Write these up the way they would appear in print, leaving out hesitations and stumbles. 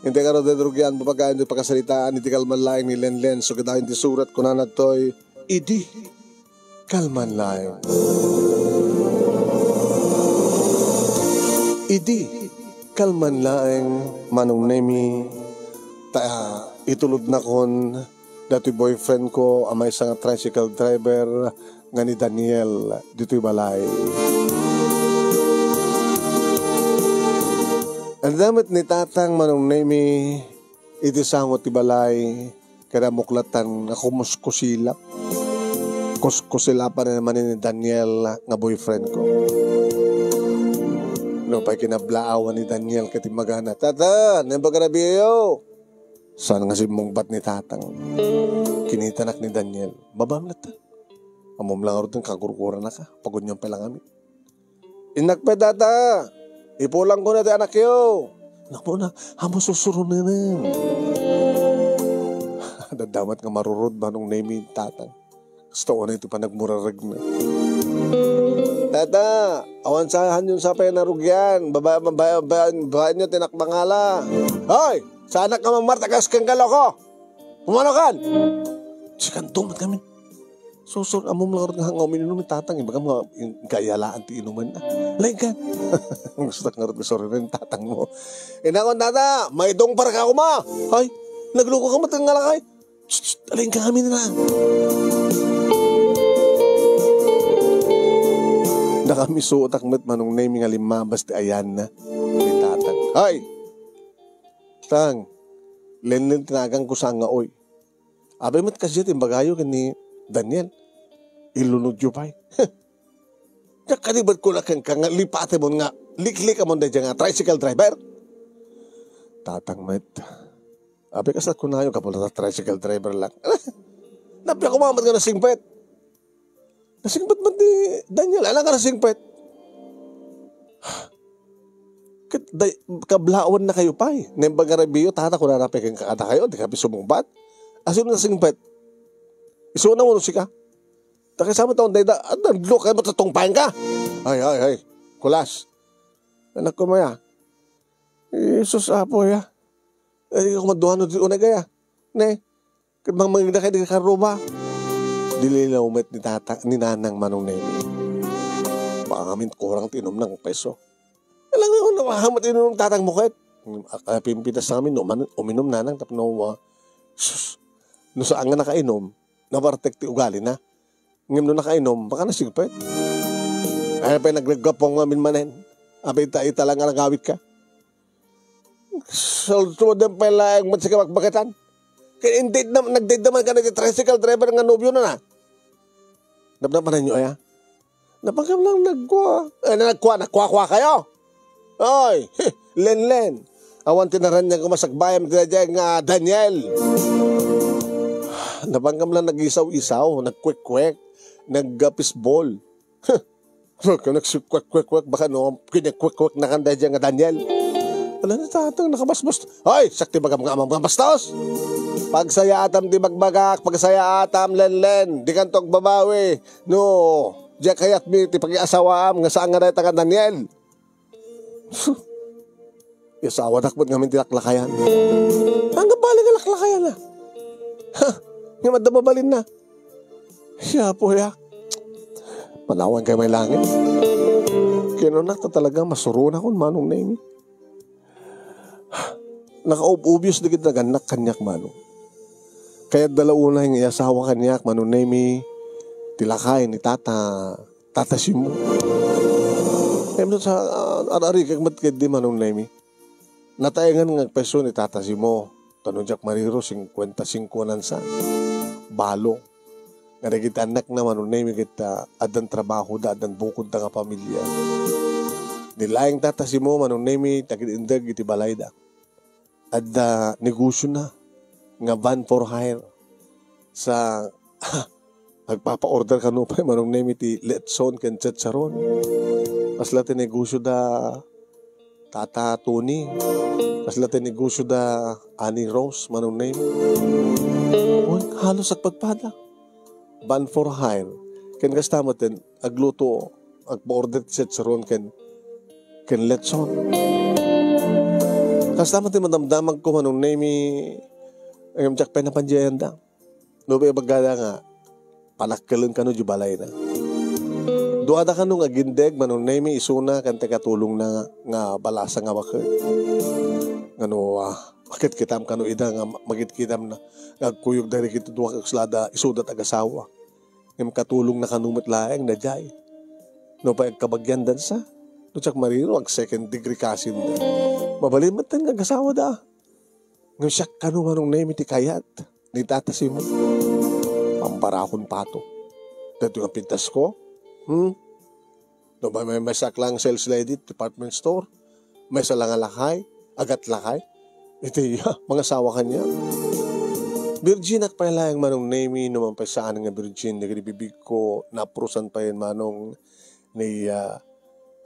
Hindi ka rin dedrugyan, papagkain di pagkasalitaan, hindi kalman laing ni Len. So kita hindi surat ko na nagtoy, idi kalman laing. Idi kalman laing manong nemi, itulod na kon, dati boyfriend ko, amay isang tricycle driver, nga ni Daniel, dito'y balay. Ang damit ni tatang manong nemi, iti sangot ti balay, kada muklatan na kusilap. Kusilapan na naman ni Daniel nga boyfriend ko. No, pa'y kinablaawan ni Daniel kati magana, Tata, nabagarabiyo. Saan nga si mong bat ni tatang? Kinitanak ni Daniel, babam na ta. Amom lang rin kagurkura na ka, pagod niyang pelangami. Inakpe tata, ipulang ko na ti anak yo. Naku na, hamo susurunin. Dadamat nga marurod ba nung name tatang. Gusto ko na ito pa nagmurarag na. Tata, awansahan yung sapay na rugyan. Babayan nyo tinakbangala. Hoy, sa anak ka mamartagas kang galoko. Pumanokan. Sikan tumat kami. So, amom lang rin nga uminom ni tatang. Ibaga mga kayalaan ti inuman na. Lain ka. Gusto nga rin sorry rin tatang mo. Inakon tata, may dong para ka kuma. Ay, nagluko ka matang ngalakay. Lain ka kami na lang. Na kami suotak met manong name nga limabas ti ayan na. Ni tatang. Ay, tang, len tinagang ko sa nga oy. Abay met kasi timbagayo ni Daniel. Ilunod yun pa eh. Kakalibat ko na kang lipate mo nga liklik mo na dyan nga tricycle driver. Tatang met. Abi kasat ko na yung kapula na tricycle driver lang. Nabi ako mamat ka na singpet. Nasingpet mo di Daniel. Alang ka na singpet. Kablawan na kayo pa eh. Nembagarabiyo tata ko na napikang kakata kayo. Di kapi sumumbat. Asin na singpet. Isuon na mo si ka. Takisama taon dahil look kayo matutungpain ka. Ay. Kulas. Anak ko maya. Isus apo ya. Ay ako maduhan di unay gaya. Ne. Kabang mangina kayo di karuba. Dililaw met ni nanang manong nemi. Baka kami kurang tinom ng peso. Alang ako namahamat inom ng tatang mukhet. Pimpitas sa amin uminom nanang tapno sus. No saan nga nakainom. Nabartek ti ugali na. Ngam no nakainom, baka nasigpet. Ay pa nagragapong amin manen. Abay ita lang nga nagawit ka. So dem pala ang matsika magbagatan. Kaya nag-date naman ka na tricycle driver nga nobyo na na. Napnapanan nyo ay ha? Napagam lang nagkwa kayo. Oy, len. Awan tinaran niya kumasagbayam dyan nga Daniel. Nabanggam lang nag-isaw-isaw, nag-kwek-kwek, nag-pisball. Nag-kwek-kwek, baka no, kinig-kwek-kwek na kanda dyan nga Daniel. Wala na tatang, nakabasbos. Hoy, sakti baga mga amang bastos. Pagsaya atam di magbagak, pagsaya atam len, di kantog babawi. No, diya kayat mi, ti pag-iasawaam, nga saan nga na ita Daniel. Yasawa takbot ngamin tinaklakayan. Hanggang balik ang laklakayan na. Nga madababalin na. Siya po ya. Panawan kayo may langit. Kinunak na talagang masuruna kung manong name. Naka-obvious na kita ganak kanyak manong. Kaya dalauna yung iasawa kanyak manong name. Tilakay ni tatasim mo. Kaya sa ari kag matkid di manong name. Natayangan nga peso ni tatasim mo. Tanong Jack Mariro, 55 nansa. Balo. Nga kita anak naman, unay kita adan trabaho da, adan bukod da nga pamilya. Nilaing tatasi mo, manunay mi, tagid-indag, iti balay da. Ada negosyo na, nga van for hire. Sa, nagpapa-order ka no pa, manunay mi, ti letson, ken chetcharon. Pasla ti negosyo da, Tata Tony. Pasla ti negosyo da, Annie Rose, manunay mi. Halos agpagpada. Ban for hire. Ken kastamot din, agluto, agpa-order set sa ron ken letson. Kasta man ti madamdamag ko manong name ayam jak pa na panjayan da. No ba bagada nga palakkalon kano di balay na. Duada ka nung agindeg manong name isuna kan katulong na nga balasa nga bakit. Ano bakit kitam kano ida nga magit kitam na nagkuyog dari kito duwa kakslada isudat agasawa. Ngam katulong na kanumit laeng na jay. No pa kabagyan dan sa. No tsak marino ag second degree kasin da. Mabalimat tan agasawa da. Ngam siya kano manong name ti kayat. Ni tatasim mo. Pamparakon pato. Dito nga pintas ko. No ba may masak lang sales lady department store. May salang lakay. Agat lakay. Ito mga sawa kanya. Virgin at pala yung manong name naman pa saan nga virgin. Nagribibig ko naprusan pa yun manong ni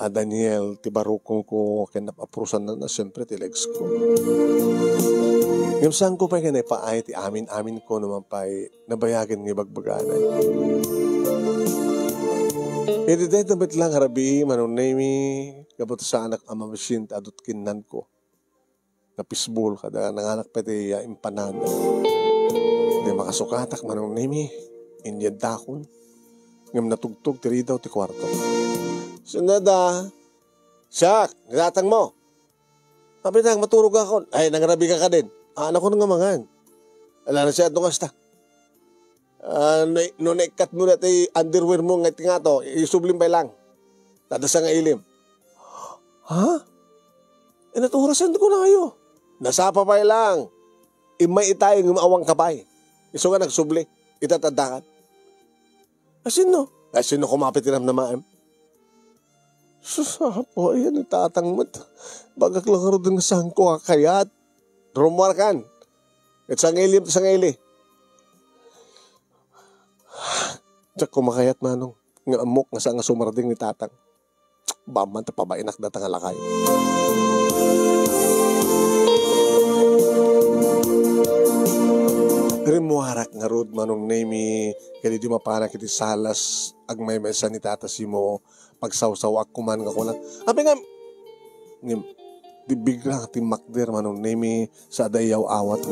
Daniel tibarukong ko kinapaprusan na siyempre ti legs ko. Yung saan ko pa yung paay ti amin ko naman pa nabayagin ng ibagbaganan. Iti dahil damit lang harabi manong name kabot sa anak amamasin adot kinan ko. Napisbol kada nanganak pa ti impanada. Di makasukatak manong name Indian dakon. Ngam natugtog tiri daw ti kwarto. Sunada, Siak, nilatang mo. Sabi na, maturog ako. Ay, nangarabi ka din. Anak ko nang ngamangan. Ala na siya, itong asta. No naikat mo na tayo underwear mo nga nga to, isublim pa lang. Tadasa nga ilim. Ha? Naturasan ko na kayo. Nasapa pa lang. Imay itayong awang kapay. Iso nga nagsubli. Itatadakan. Asin no? Asin no kumapit tinam na maam. Susapo, ayan, itatangmat. Bagak lang aro din saan ko kakayat. Rumwarkan. At sa ngili. Tsak kumakayat manong. Nga amok nga sa nga sumarding ni tatang. Baman ta pabainak datang alakay. Rimuharak nga rod manong name kaya di mapanak iti salas ag may mesa ni tata si mo pagsawsaw ak kuman nga kunan. Abi nga di bigla ti makder manong name sa dayaw awat.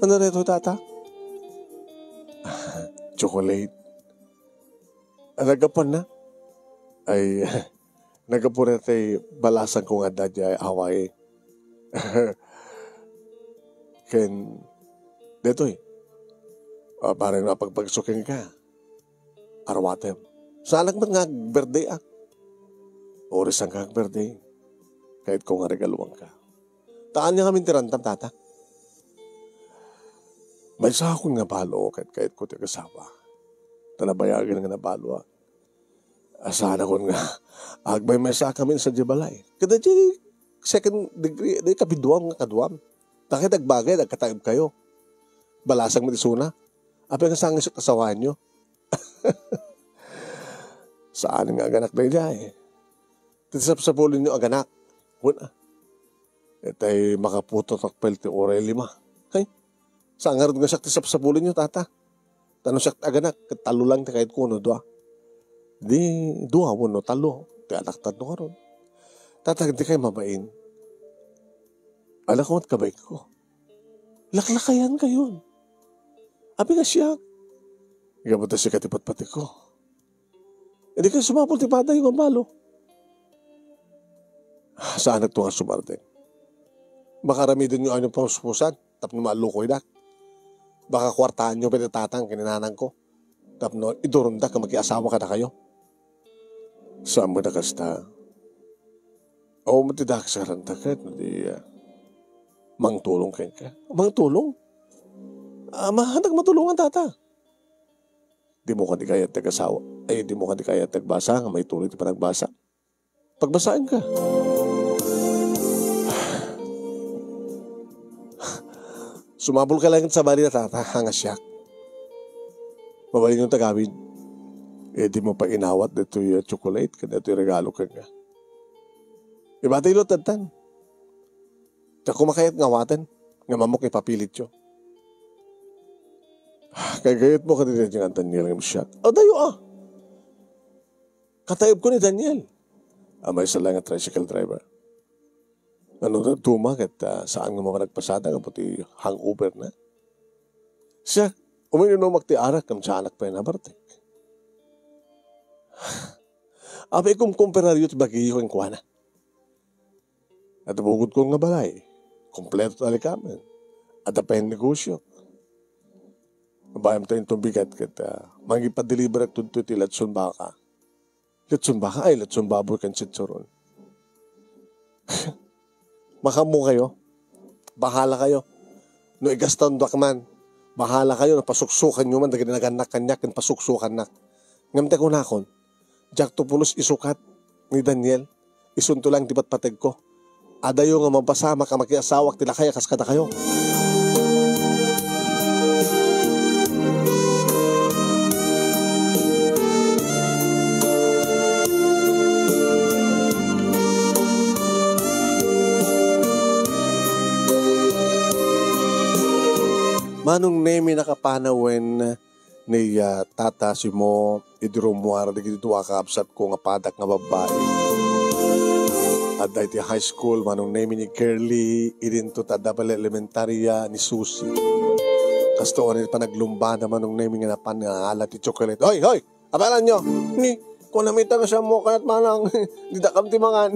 Ano reto tata? Chocolate. Nagapon na? Ay, nagapon na tayo balasan ko nga dadya away. Ken, detoy, parang napagpagsuking ka. Arwatem. Saan lang nga birthday ah? Oras ang kag birthday. Kahit ko nga regaluang ka. Taan niya kami tirantam, tata. May sa akong nga balo kahit ko tigasawa. Tanabayagan nga nabalo ah. Asahan ako nga. Agbay may sa kami sa Jibalay. Kada di second degree, di kabiduam nga kaduam. Takit agbagay, nagkataib kayo. Balasang matisuna. Apa nga sangis yung kasawan nyo? Saan nga aganak na niya eh. Titisap sa pulin nyo aganak. Wala. Itay makaputo takpel ti oray 5. Hay. Saan nga rin nga siya tisap sa pulin nyo, tata? Tanong siya aganak. Talo lang ti kahit kuno doa. Di doa mo no talo. Ti anak tatlo ka ron. Tata, di kayo mabain. Alam ko at kabay ko. Laklakayan kayo. Abi nga siya. Ikabuta siya katipat-pati ko. Hindi kayo sumapol tipada yung amalo. Saan nagtunga sumardeng? Baka ramidin nyo anyong pamuspusan. Tap na malukoy na. Baka kwartaan nyo pinatatang kininanang ko. Tap na idurunda ka mag-iasawa ka na kayo. Saan mo na kasta? O matidak sa rantakat. Hindi mangtulong kayo ka. Mangtulong? Mahanag matulungan tata. Di mo ka di kaya tag-asawa. Ay, di mo ka di kaya tagbasa. May tuloy pa nagbasa. Pagbasaan ka. Sumabol ka lang sa bali na tata. Hanga siya. Mabalin yung tagawid. Eh, di mo pa inawat. Dito yung chocolate. Dito yung regalo ka nga. Iba tayo tatan. Kaya kumakayat ngawatan. Nga mamok ipapilit yun. Kaya gayot mo ka ni Daniel ng siya. O dayo ah. Katayog ko ni Daniel. May isa lang ang tricycle driver. Ano na tumak at saan nga mga nagpasada nga puti hangover na. Siya, uminom magtiarak kam sa anak pa yung nabartek. Abi kung kumperaryo ti bagiyo yung kuwana. At bugod ko nga balay, kompleto tali kami. At pa yung negosyo. Bayam tayong tubigat kat magipadeliver at tunto ti Latson Baka. Latson Baka ay Latson Baboy kan sitsuron. Makamu kayo. Bahala kayo. No igastan man. Bahala kayo na pasuksukan nyo man. Dagin naganak-kanyak kan pasuksukan na. Ngamte ko na akon. Jack Tupulos isukat ni Daniel. Isunto lang dibat pateg ko. Adayo nga mapasama ka makiasawak tila kaya kaskada kayo. Manong nemi nakapanawen ni tata si mo idrumuar di dua kaabsat ko nga padak nga babae. At dahil high school manong nemi ni Curly idinto tadabal elementarya ni Susie. Kasto rin pa naglumba na manong nemi nga napan nga alat ti chocolate. Hoy! Abalan nyo! Ni, kung namita na siya mo kaya't manang di dakam ti mangan.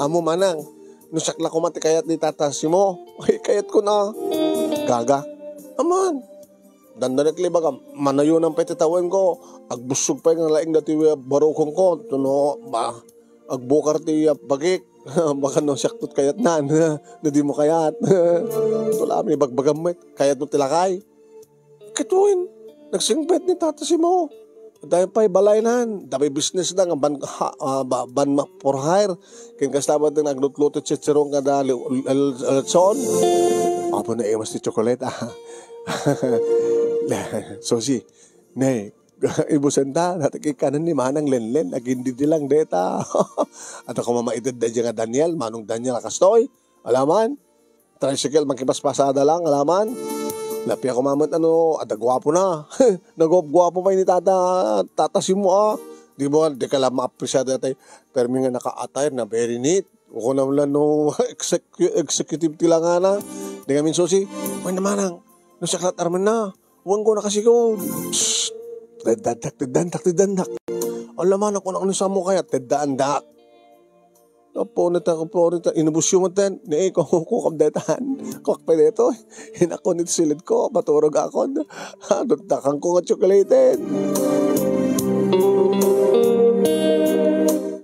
Amo manang, nusakla ko mati kayat ni tata si mo. Ay, kayat ko na. Gaga. Aman. Dandanet liba ka. Manayo ng petitawan ko. Agbusog pa yung laing dati barukong ko. Tuno, agbukar ti bagik. Baka no siyaktot kayat na. Na di mo kayat. Wala may bagbagamit. Kayat mo tilakay. Kituin. Nagsingbet ni tata si mo. Dahil pa'y balaynan. Dami business na nga ban for hire. Kinkastabat na naglutlutot siya sirong kada latson. Apo na iwas ti chocolate. So si, ne, ibusan ta, natakik kanan ni manang lenlen, agindi lang deta. At ako mamaitid na dyan nga Daniel, manong Daniel akastoy, alaman. Tricycle, magkipaspasada lang, alaman. Lapi ako mamot, adagwapo na. Nagwap-gwapo pa ni tata si mo Di mo, di ka lang ma-appreciate natin. Pero may nga naka-attire na very neat. Ako naman executive tila nga na. Di kami susi, may namanang, nasaklat arman na. Huwag ko na kasi ko. Tedandak. Alaman ako na ano sa mo kaya, tedandak. Apo nita, inubusyo mo ten. Ni ko kamdetan. Kok pa dito. Hinako nito silid ko, paturog ako. Dagdakan ko nga tsokolate.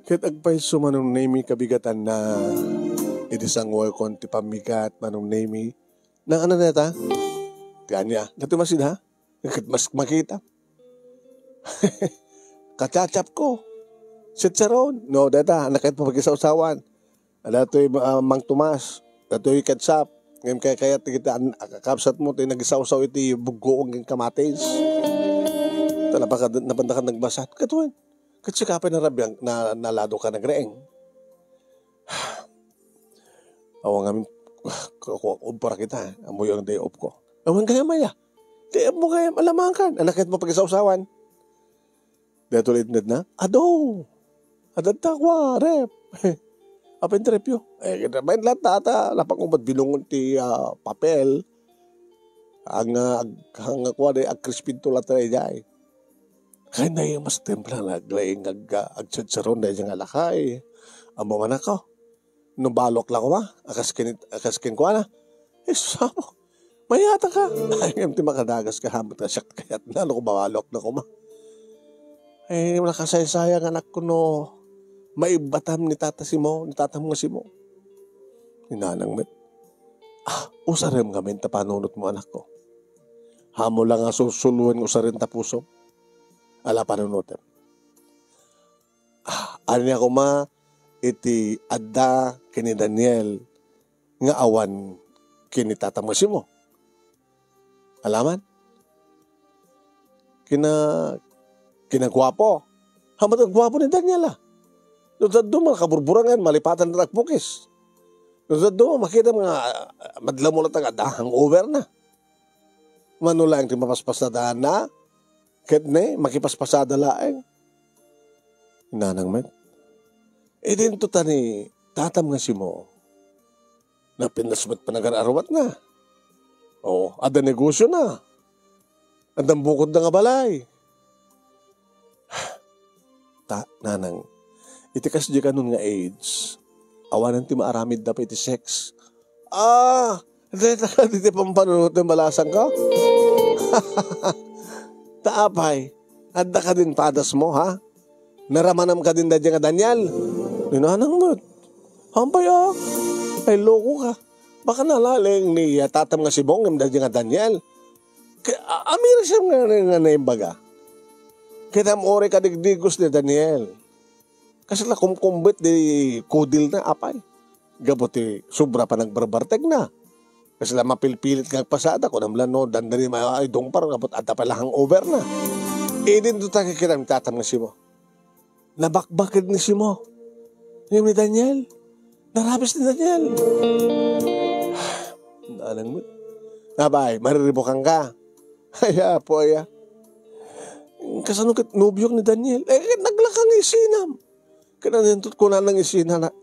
Kahit agpay sumanong name kabigatan na idisang walkon ti pamigat manong name nang ano neta? Kanya, natumasid ha? Mas makita. Kachachap ko. Sitsaron. No, data, nakait pa pag-isausawan. Dato'y Mang Tomas. Dato'y Katsap. Ngayon kaya kita kapsat mo, tayo nag-isausaw iti bugoong ng kamatis. Ito, napandakan nagbasat. Katuan. Katsikapan na rabyang na nalado ka nagreeng. Awang amin, umpara kita. Amoy ang day off ko. Awang kaya maya. Day off mo kaya malamangan. Anakit mo pag-isausawan. Dito ulit na. Ado. Adadtakwa, rep. Apa yung trip yun? May lahat tata. Lapang umad binungon ti papel. Ang kwade, ang crispin tulat na jay. Kaya na yung mas templa naglaying agtsatsaron na yung alakay. Amo man ako. Nung balok lang ko ba? Akaskin ko na. Sabo. Mayata ka. Ay, ti makadagas ka hamot ka siyak kayat na. Ano ko babalok na ko ma. Nakasay-sayang anak ko no. Maibatam ni tata si mo. Ni tata mo si mo. Ninanang met. Usarim kami tapanunot mo anak ko. Hamo lang nga susuluan usarin tapuso. Ala panunutin. Ano niya ko ma, iti adda kini Daniel nga awan kini tatamasin mo. Alaman? Kinagwapo. Hamat ang gwapo ni Daniel Nung doon makaburburangan, malipatan na nagpukis. Nung doon makita mga madla mo lang taga over na. Manula ang timapaspas na daan na. Kahit makipaspasada laeng. Nanang met. Din to tani tatam nga si mo, na pinasmat pa nag-arawat na. O, ada negosyo na. Adang bukod na nga balay. Nanang, itikas di ka nun nga age, awanan ti maaramid na pa iti sex. Hindi pampanunod ng balasang ka? Taapay, adda ka din padas mo, ha? Naramanam ka din na dyan nga Daniel. Ninanang mo, hampay ay loko ka. Baka nalaling ni tatam nga si Bong ng dyan nga Daniel. Amira siya nga naimbaga. Kita mo ore kadigdigos ni Daniel. Kasi la kumkumbit di kudil na apay. Gabuti sobra pa nagbarbarteg na. Kasi la mapilpilit nga pasada ko namlan no dandali ay dong parang gabot ata pala hangover na. Din to takikiram tatam nga si mo. Nabakbakid ni si mo. Ni Daniel. Narabis ni Daniel. Naalang mo. Abay, mariribukan ka. Ay, po, ay. Kasano kit nubyok ni Daniel? Naglakang isinam. Kinanindot ko na ng isinak.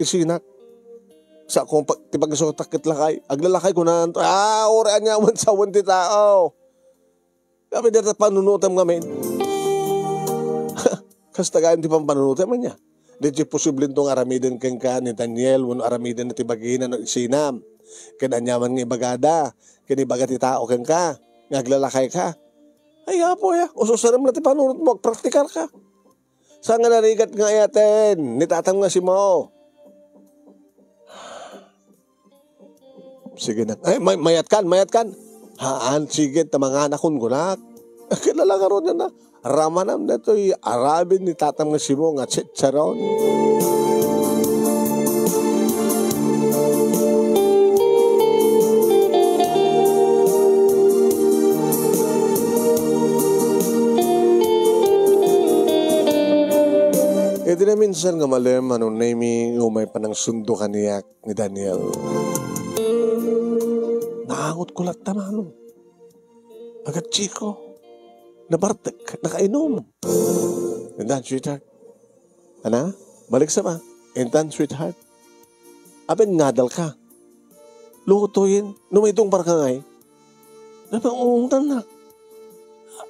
Sa akong tipag-isotakit lakay. Aglalakay ko na, oraan niya man sa wanti tao. Kami dito panunutam kami. Kastagaan di pang panunutam niya. Di posibleng itong aramidin kang ka ni Daniel, wano aramidin na tibaginan ng isinam. Kinanyaman ng ibagada, kinibaga ti tao kang ka, ngaglalakay ka. Ay po ya, ususaram na ti panunod mo, praktikal ka. Saan nga narigat nga ayaten, nitatang nga si mo. Sige na, ay mayat kan. Haan, sige, tamang anak kong gunak. Kilala ka ron na, ramanam na to'y arabin ni tatang nga si mo, nga chicharon. Di na minsan nga malem, nami umay pa ng sundo kaniyak ni Daniel. Naangot ko lahat tamano. Agad chiko. Nabartek, nakainom. And then, sweetheart. Ana? Balik sa ba? And then, sweetheart. Abin ngadal ka. Lutuin. Numitong parka ngay. Napangungtan na.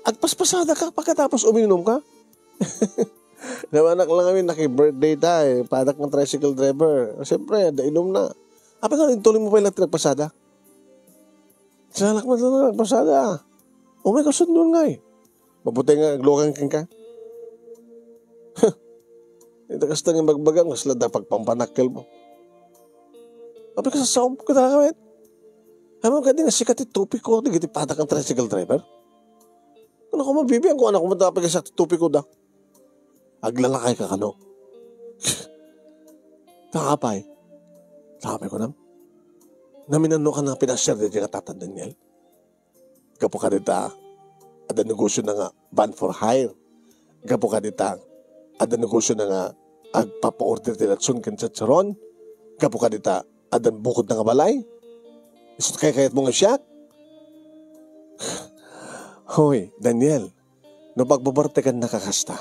Agpaspasada ka pagkatapos uminom ka. Namanak lang kami, naki-birthday tayo. Padak ng tricycle driver. Siyempre, dainom na. Apa nga, tuloy mo pa yung nagpasada? Salak mo na nagpasada. May kasunod nga eh. Mabuti nga, aglukan ka. Ito kasta nga magbagang, mas lada pagpampanakil mo. Apa ka sa saom ko na kawit? Ano ka din nga sikat itupi ko, di padak ng tricycle driver? Ano ko mabibiyang kung anak ko matapag sa tupi ko da? Aglalakay ka kano. Takapay. Takapay ko nam. Naminano ka na pinasyar din yung tatan Daniel. Gapo ka dita. Ada negosyo na nga van for hire. Gapo ka dita. Ada negosyo na nga agpapa-order din at sun kan chacharon. Gapo ka dita. Ada bukod na nga balay. Isot kayat mo nga siya. Hoy, Daniel. No pagbabarte ka nakakasta.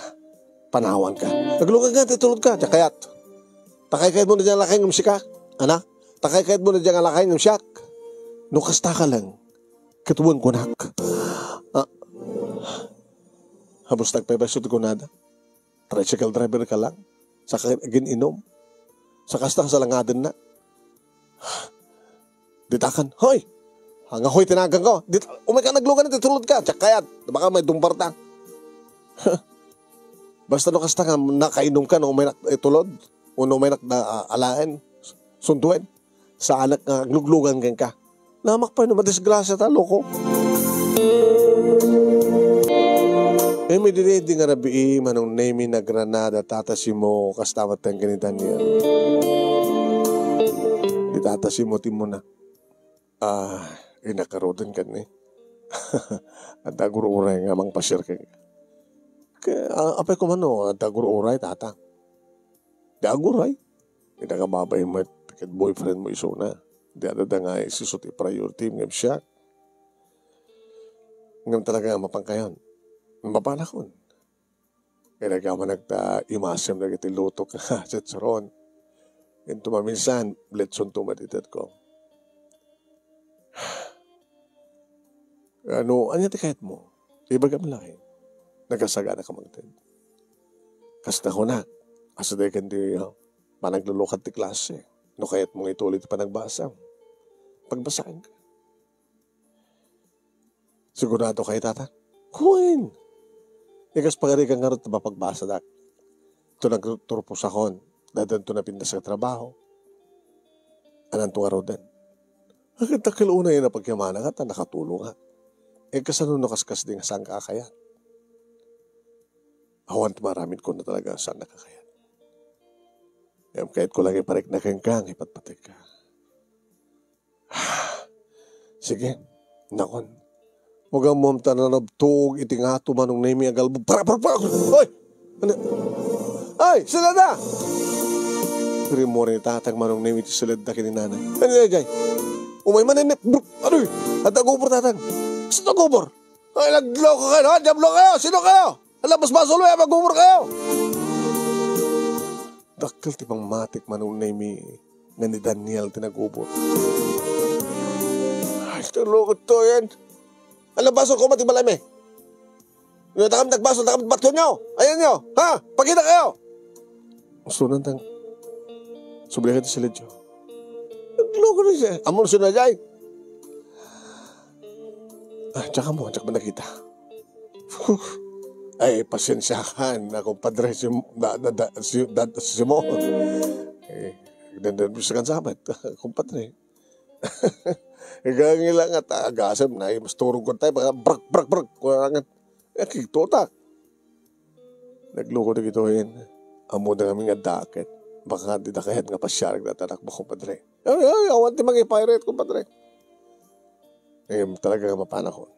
Panawan ka. Naglungan ka, titulod ka, kayat. Takay-kayat mo na dyan lakay ng sika. Anak, takay-kayat mo na dyan lakay ng siyak. Nukasta ka lang. Katuwan ko nak. Habos nagpapasot ko nada. Tricycle driver ka lang. Saka gininom. Sa kasta ka sa langadin na. Ditakan, hoy! Hanga hoy, tinagang ko. Umay ka naglungan na, titulod ka, kayat. Baka may dumparta. Basta no kasta ka, nakainom ka, no may tulod, o no may alain, sunduin, sa anak nga, gluglugan ka. Namak pa, no madisgrasya ta, loko. May dinedi nga nabi, manong name na Granada, tatasimo, kastamatan ka ni Daniel. Itatasimo mo na. Inakarodan ka ni. At aguro-uray nga, mang pasir ka. Kaya, apay ko mano, dagur-uray, tata. Daguray. Hindi ka babay mo, pikat boyfriend mo iso na. Di ada nga isusot i-priority, ngam siya. Ngam talaga mapangkayon. Mapanakon. Kaya nagkama nagta-imasem na kiti luto ka, sa tsaron. Ito maminsan, letson tumatitat ko. Anya ti kahit mo, ibag ang laki, nagkasagana ka magtid. Kasta ko na, asa day kandi panaglulukat ti klase, no kahit mong itulit pa nagbasa, pagbasahin ka. Sigurado kayo tata, kuhin. Ikas pagari kang ngarot na mapagbasa dak. Ito nagturpos akon, dadan ito napinda sa trabaho. Anang ito araw din. Agad takiluna yun na pagkimana ka, nakatulong ka. Kasano nakaskas din saan kakayat. Awan maraming ko na talaga saan nakakayat. Kahit ko lang iparik na kang ipatpatik ka. Sige, nakon. Huwag ang mumta na nabtog, itingato manong naimi agalbo. Para! Hoy! Ano? Ay! Sila na! Pero mo rin itatag manong naimi iti silad na kininanay. Ano na jay? Umay maninik. Ano yun? At nagubor tatag. Sino nagubor? Ay, nagloko kayo. Ha? Diablo kayo. Sino kayo? Alabas basol ay magubor kayo. Dakil tipang matik manong naimi nga ni Daniel tinagubor. Ay, tulokot to yan. Alam basol ko matibalay me. Takam nagbasol, takam bato nyo. Ayan nyo. Ha? Pakita kayo. Gusto nang tang sublihan ti silid nyo. Nagloko na siya. Amon siya na jay. Tsaka mo nakita. Ay, pasensyahan na kumpadre si mo. Dandan mo sa kansabat, kumpadre. Gagawin lang at agasam na, mas turong ko tayo, baka brak. Kurangan. Kito ta. Nagloko na gitohin. Amo na kami nga dakit. Baka di na kahit nga pasyarag na tanak mo, kumpadre. Ay, awan ti mag-pirate, kumpadre. Talaga nga mapanakon.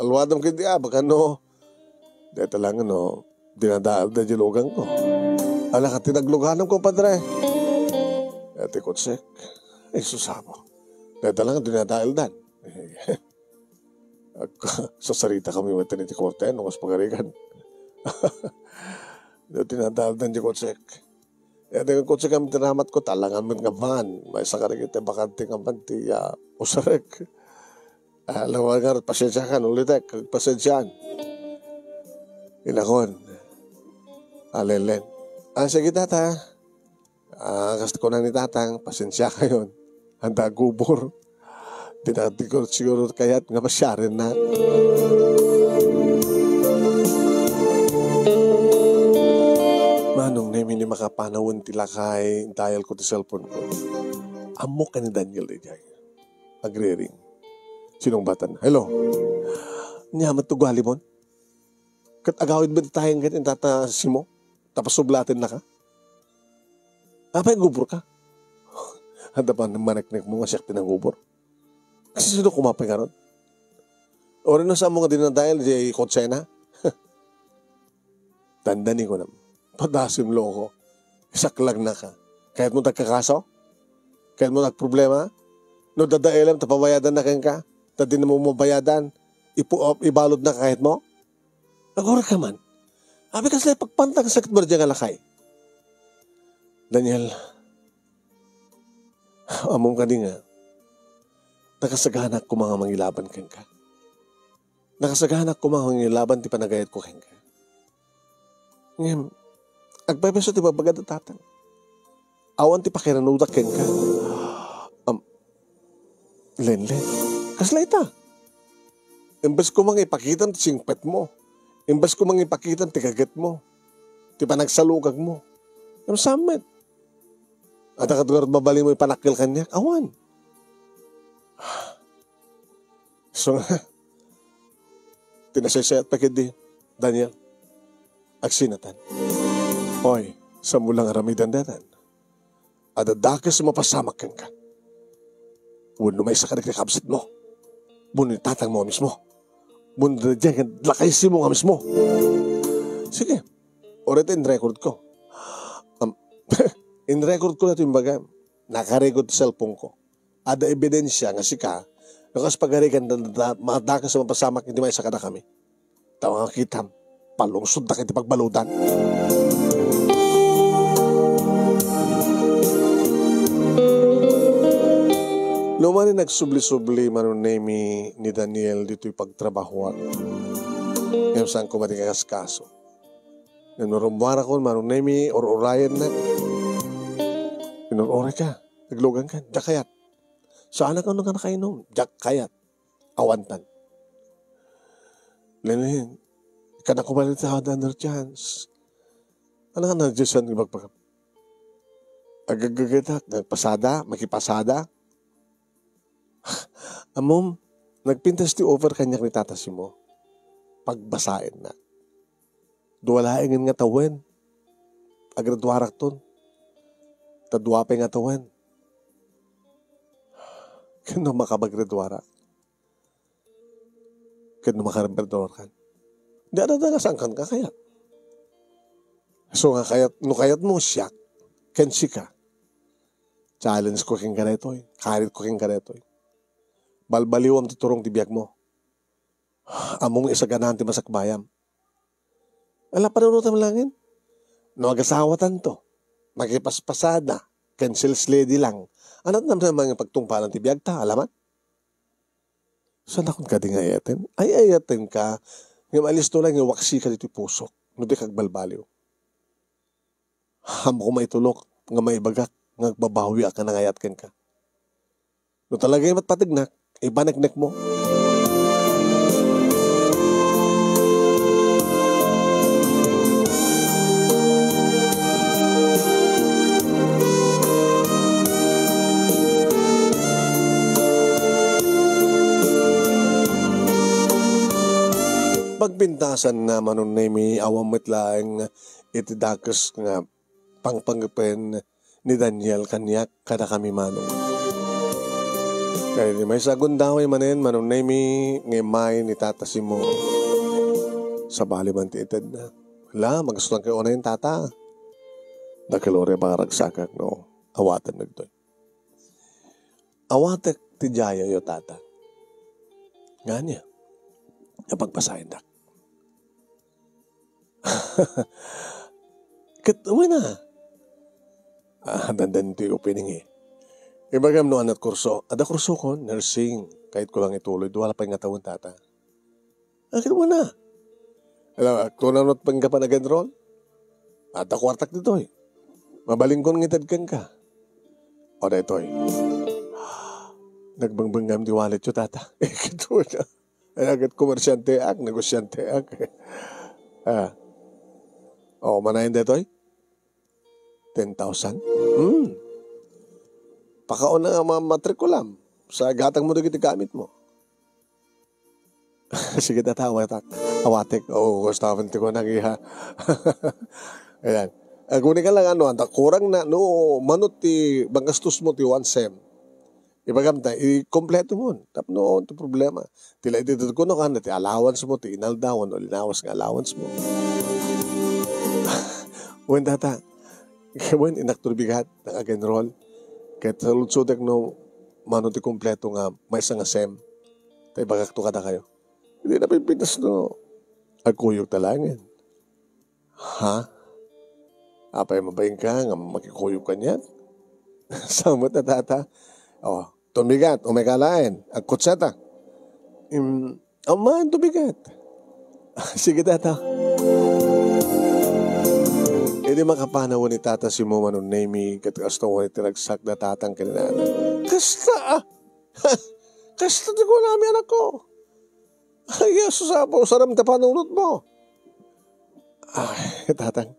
Alwadam kiti baka dito lang dinadaal na dilugan ko. Ala ka tinagluganam ko, padre. Ate kotsek, ay susabo. Dito lang dinadaal dan. Sa sarita kami wata ni Tikorte, nung mas pagarigan. Dito dinadaal dan di kotsek. Ate kotsek kami tinamat ko, talangan mo nga van. May sakarig ite bakante nga van ti usarek. Alam mo nga, pasensyahan ulit pasensyahan. Inakon. Alelen. Sige tata. Kasi ko na ni tatang, pasensya kayo. Handa gubor. Tinati ko siguro kaya't nga pasyarin na. Manong namin ni makapanawon tilakay dial ko ti cellphone ko. Amo ka ni Daniel Ejay. Agre-ring. Sinong batan? Hello? Nyamat to gwalimon? Kat agawid ba tayong ganyan tatasi mo? Tapos sublatin na ka? Apay gubor ka? Handa pa namanaknik mo nga siyak tinangubor? Kasi sino kumapay ka ron? O rin na sa mga dinadahil di kotsena? Tandani ko naman. Padasim loko. Isaklag na ka. Kahit mo nagkakaso? Kahit mo nagproblema? No dadailam, tapabayadan na ka? Tadi na mo mabayadan? Ibalod na kahit mo? Agora ka man. Abi kasi pagpantang sakit mo dyan alakay. Daniel, among ka nga, nakasaganak ko mga mangilaban kang ka. Nakasaganak ko mga mangilaban ti panagayat ko kang ka. Ngayon, agpabeso ti babagad at tatang. Awan ti pakiranudak kang ka. Len. Kaslay ta. Imbes ko mga ipakitan ti singpet mo. Imbes ko mga ipakitan ti kagat mo. Ti panagsalugag mo. Yung samet. At akatugar babali mo ipanakil kanya. Awan. So, tinasayat pa kidi, Daniel. Agsinatan. Hoy, sa mulang aramidan datan. Adadakas mapasamak kang ka. Buno may sakarik na kabsit mo. Buno tatang mo mismo. Buno na dyan, lakaysi mo nga mismo. Sige. Orita in-record ko. In-record ko na ito yung baga. Nakarecord sa cellphone ko. Ada ebidensya nga si ka. Nakas pagarikan na madakas sa mapasamak hindi may sakada kami. Tawang kita. Palungsod na kita pagbaludan. Lumani nagsubli-subli manunemi ni Daniel dito'y pagtrabahuan. Ngayon saan ko matigagas kaso. Nanurumwara ko manunemi or orayan na. Pinurora ka. Naglugan ka. Diyak kayat. Saan ka nung nakainom? Diyak kayat. Awantan. Lenin. Ika na kumalit sa another chance. Ano ka na Diyos ang magpagap? Agagagatak. Nagpasada. Makipasada. Amom, nagpintas ti over kanyak ni tatasi mo. Pagbasain na. Duwalain nga tawen. Agradwarak ton. Tadwapay nga tawen. Kano makabagradwarak. Kano makarabradwarak. Di adadagasangkan ka kaya. So nga kayat, no kayat mo siya, kensi ka. Challenge ko king ganetoy. Karit ko king ganetoy. Balbaliwam ti turong ti biyak mo. Among isaganan ti masakbayam. Ala panunutam langin. No agasawatan to. Makipaspasada. Cancel sledi lang. Anat naman yung pagtungpalan ti biyak ta. Alaman? Saan akong ka di nga ayatin? Ay ayatin ka. Ngayon alis to lang yung waksi ka dito pusok. No di kagbalbaliw. Hamo ko maitulok. Nga maibagak. Nga babawi ka nang ayatkan ka. No talaga yung matpatignak. Ibanagnak mo. Pagpintasan na manunay awamit lang itidakas nga pangpangipen ni Daniel kanyak kada kami manong. Kaya di may sagundaway manin manunay ngimay ni tatasi mo. Sa bali man ti ited na. Wala, magastuhan kayo na yung tata. Dakilore baka ragsakak no. Awatan nagdoy. Awatek ti jaya yo tata. Nga niya. Napagpasahin dak. Katuwa na. Dandan ti opening eh. Ibagam no anat kurso. Ada kurso ko, nursing. Kahit ko lang ituloy, wala pa yung tawon tata. Akin mo na. Alam, akto na not panggapan agad rol. Ada kwartak dito eh. Mabaling ko ngitad kang ka. O na ito eh. Nagbangbangam di wallet yo tata. Eh, katuwa na. Ay agad komersyante ak, negosyante ak. O, manayin dito eh. 10,000? Pakaon na nga matrikulam sa gatang mo na gamit mo. Sige tata, awatek. Oo, gustavan ti ko nagiha. Ayan. Kunin ka lang kurang na, no, manot ti, bangastos mo ti 1 sem. Ibagam ta, i-kompleto mo. Tapno, ito problema. Tila iti ko no ka na, ti allowance mo, ti inaldawan, o linawas ng allowance mo. Wen tata, kawan inakturbigat, ng agenrol. Kahit sa lutsudak no, manot ti kompleto nga, may isang sem. Tayo bagakto kada kayo. Hindi na pipitas no, agkuyog talangin. Ha? Apay mabayang ka, nga makikuyog ka niyan. Samot na tata. O, tumigat, umekalain. Agkutseta. Man, tumigat. Sige tata. Hindi makapanaw ni tata si mo manon name katkasto ko ni tinagsak na tatang kinanana. Kasta! Kasta di ko namin anak ko. Ay, susapo, saram ta panunod mo. Ay, tatang.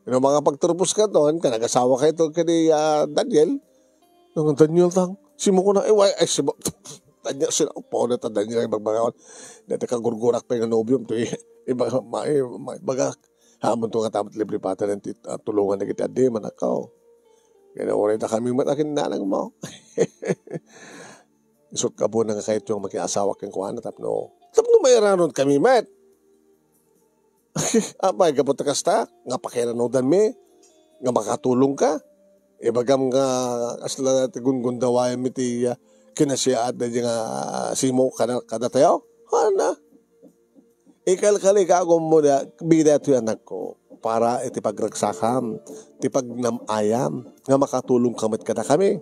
Yung mga pagturpos ka doon, kanagasawa kayo ito kani Daniel. Nung Daniel tang, simo ko na, ay, simo. Daniel, sila, na ta Daniel, ay magbagawan. Dati ka gurgurak pa yung nobyom. Baga, hamon to nga tamat libre pata ng tulungan na kita. Di, manakaw. Kaya na ta kami matakin nanang mo. Isot ka po na nga kahit yung makiasawa kang kuha na tapno may ranon kami, mat. Apay, kapot na kasta, nga pakiranodan me, nga makatulong ka. Ibagam nga, asla natin gundawayan miti kinasiyaad na nga simo kada tayo. Hana. Ikalkali ka ako muna, bigda ito yung anak ko para itipagragsakam, tipagnamayam, nga makatulong kamit kada kami.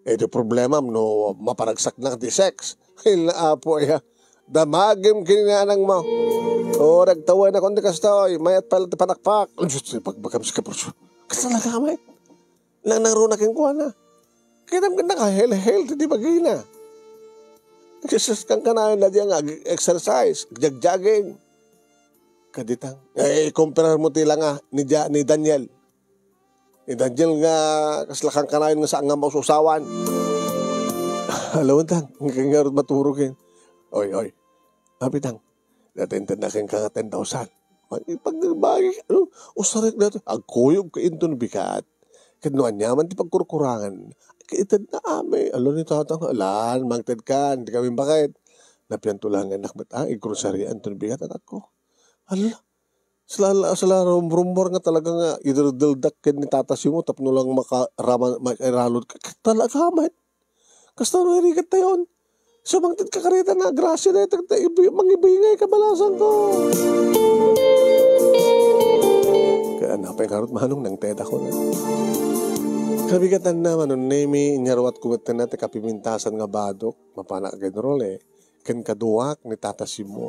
Ito problema no maparagsak na ti sex. Ila apo ya. Damagim kinanang mo. O nagtawa na kundi kastoy. Mayat pala ti panakpak. Diyos, pagbagam si kaporso. Kasalaga may. Lang narunak yung kuha na. Kaya naman nakahel-hel ti bagay na. Nagsisis kang kanayon na diyan exercise. Jogging. Kaditang. Compare mo tila nga ni Daniel. Ni Daniel nga kaslakang kanayon nga saan nga maususawan. Alawan tang. Nga nga maturugin. Oy. Habitang. Natintin na kang kang 10,000. Pag-bagi. Usarik na ito. Agkuyog ka inton bikat. Kanuan nyaman ti pagkurkurangan. Kaitad na ame. Alo ni tatang. Alan, mangtad ka. Hindi kami bakit. Napiantulangan nakbat. Ikrusarian ton bikat anak ko. Ala. Sala rumor nga talaga nga idildildak ken ni tatas mo tapno lang makaralod ka talaga man. Kasta no irigat tayon. So mangtid ka karita na grasya na ito mangibingay kabalasan ko. Kaya napay karot manong nang teta ko na. Kabigatan naman nun nemi inyarwat kumatan na kapimintasan nga badok mapana genrol ken kaduak ni tatas mo.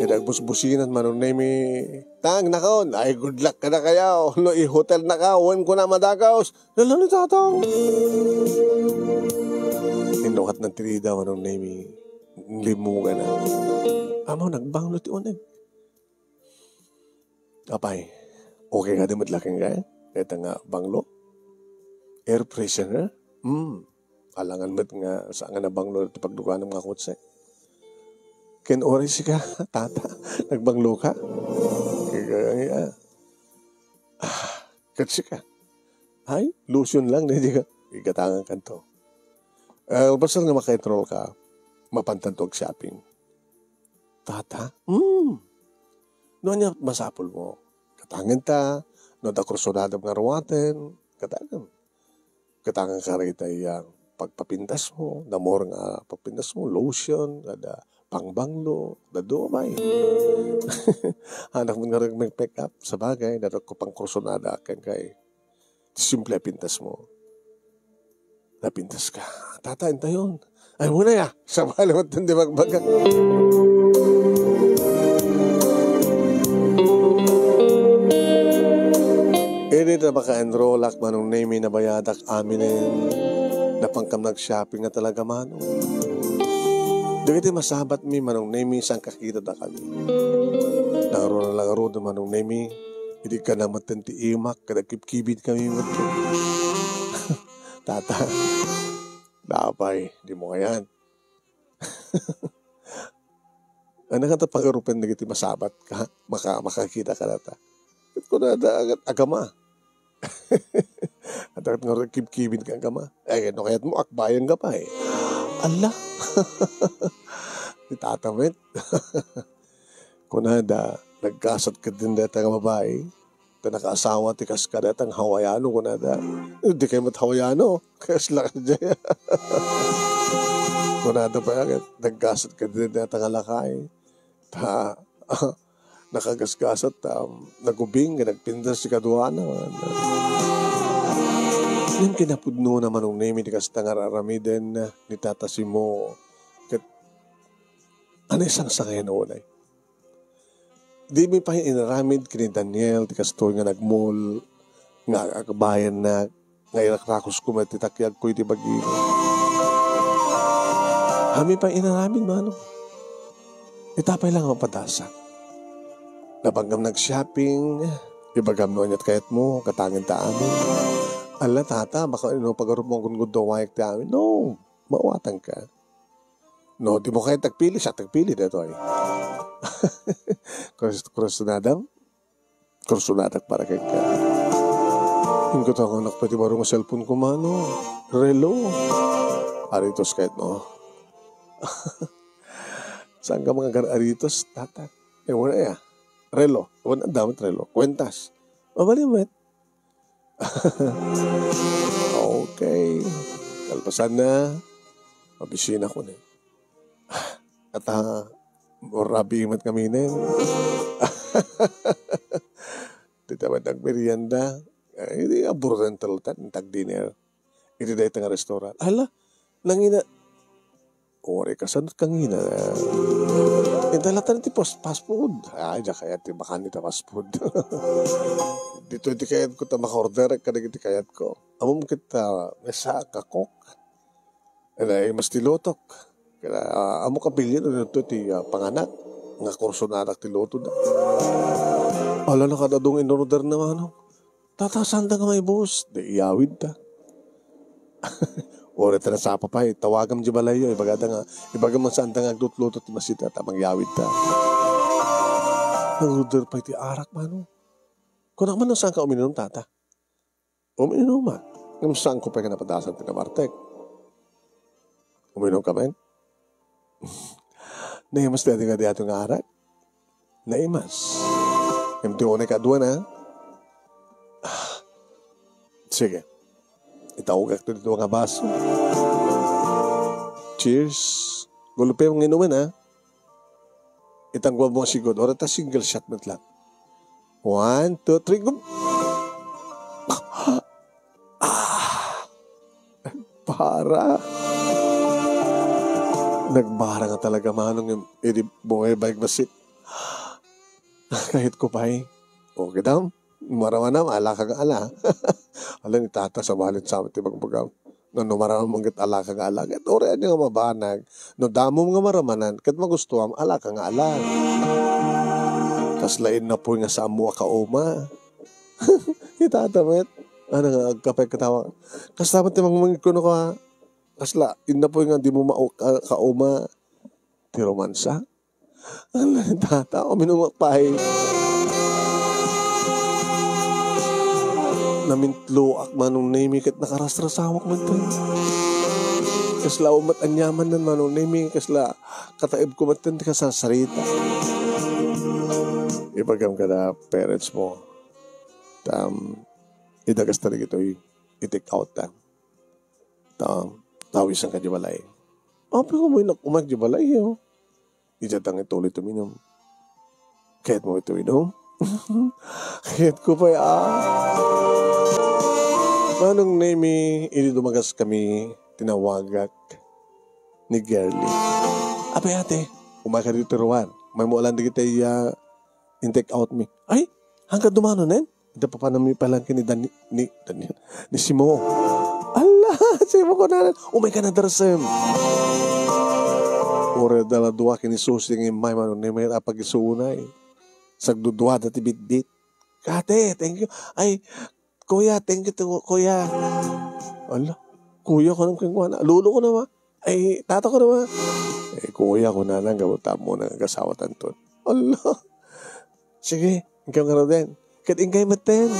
Nagbusbusinan man nemi tang nakon ay good luck ka na kayaw no i-hotel na ka wen ko na madagaos lalo ni tatang inukat ng tirida man nemi limugan na amo nagbanglo ti uneg apay okay ka dimot laking kaya kaya nga banglo air freshener alangan met nga saan nga na banglo ti pagdukan ng mga kutse ken oris ka, tata. Nagbanglo ka. Kaya, katsi ka. Ay, lotion lang. Hindi ka. Ikatangan ka to. Basta nga maka-enroll ka, mapantantog shopping. Tata? Noon niya masapol mo. Katangan ta, no da kursunada nga ruwaten. Katangan. Katangan ka rita yung pagpapintas mo, namor nga pagpintas mo, lotion, ada pangbanglo, dadumay. Anak mo nga rin mag-pick up sa bagay, naroon ko pang kursunada akin kay simple pintas mo. Napintas ka. Tatain tayon. Ay muna ya, sa malamat hindi magbagang. Hindi na maka-enroll ak manong name na bayadak aminin na pangkam nag-shopping na talaga manong. Dagiti masabat mi manong nemi sang kakita da kami. Naro na lang aro da manong nemi. Hindi ka na matenti imak. Kada kipkibid kami mato. Tata. Daapay. Di mo kayan. Ano ka ta pagarupan na giti masabat ka? Makakita ka na ta. Ito ko na da agama. At nga kipkibid ka agama. Ay, ano kaya't mo akbayan ka pa Allah. Ni tatamit. Kunada, nagkasat ka din data nga babae. Ta nakaasawa ti kas ka datang Hawaiano kunada. Hindi kayo mat Hawaiano. Kasla ka dyan. Kunada pa yan. Nagkasat ka din data nga lakay. Ta, nakagasgasat ta. Nagubing, nagpindas si kaduana. Yung kinapudno naman ng name ni kasta nga raramiden ni tatasi mo. Ano isang sangayan ulay? Di mi pa inaramid kini Daniel ti kastoy nga nagmall nga akabayan na nga irakrakos ko matitakyag ko iti bagi. Kami pa inaramid mano. Itapay lang ang padasa. Nabanggam nag-shopping, ibagam no anyat kayat mo, katangin ta amin. Ala tata, baka pagarup mo kung gundo wayak ti amin. No, mawatan ka. No, di mo kayo tagpili, siya tagpili dito ay. Kursunadam para kay ka. Yung ko ako nakpati barong cellphone ko mano. Relo. Aritos kahit no. Saan ka mga aritos, tata? Wala ya. Relo. Wala damat relo. Kwentas. Mabali mo okay. Kalpasan na. Mabisina ko na. At rabi imat kami na yun. Tita ba nagmerienda? Hindi aburutan talutan. Tag-dinner. iti dahi nga restaurant. Hala, nangina, ore ka, sanot kang ina. Indalatan ti fast food. Ay, diya kaya ti bakan ita fast food. Dito iti kayat ko ta maka-order, kada iti kayat ko. Amom kita, mesa kakok. Ay, mas tilotok. Kaya, amo kapilin, ito ti panganak. Nga kurso na anak tiloto da. Ala na kadadong in-order naman, ano? Tatasan da nga may boss. Di iyawid ta. Ore ta na sa papay, tawagam di balayo, ibaga man saan nga agluto-luto ti masita, tamang yawid ta. Nag-order pa iti arak mano. Kung naman na saan ka uminom tata? Uminom ma. Ngayon saan ko pa ka napadasan ti namartek? Uminom ka man? Naimas dati nga di ato nga arak? Naimas. Ngayon ti unay kadwa na. Sige. Itawag ako dito nga baso. Cheers. Gulupi mong inumin, ha? Itangguan mo ang sigod. Ora ta single shot na lang. 1, 2, 3, go. Para. Nagbara nga talaga manong yung bumibalik basit. Kahit ko pa eh. Okay daw. Marawa na, ala ka ala. Ala ni tata sa balit sa amin, bagbagaw. No, maraman mong git ala ka ala. Kat ore nga mabanag. No, damo nga maramanan. Kat magusto am, ala ka nga ala. Tas lain na po nga sa amuwa ka oma. Itatamet. Ano nga, agkapay katawa. Kas dapat timang mangikuno ka. Kasla, ina po nga di mo ka oma. Ti romansa. Ala ni tata, o minumakpahay. Namintlo ak manong nami kat nakarasrasawak man to. Kasla umat anyaman nan manong nami kasla kataib ko matan ka sa sarita. Ipagam ka na parents mo. Idagas talaga ito i-take out ta. Tawisan ka di balay. Pero mo umak di balay yun. Ijatang ito ulit uminom. Kahit mo ito inom. Kahit ko pa manong name ini dumagas kami tinawagak ni Gerly. Apay ate, umaka dito ruwan. May muulan di kita in-take out me. Ay, hanggang dumano na yun. Ito pa panami palang ni Simo. Allah, Simo ko na. Umay ka na darsem. Ore dala dua kini susing imay manong name apag isuunay. Sagdudwa dati bit-bit. Kate, thank you. Ay, kuya, thank you to kuya. Ala, kuya ko nang kingwana. Lulo ko naman. Ay, tata ko naman. Eh, kuya ko na lang. Gabutan mo ng kasawatan to. Ala. Sige, ikaw nga din. Katingkay maten.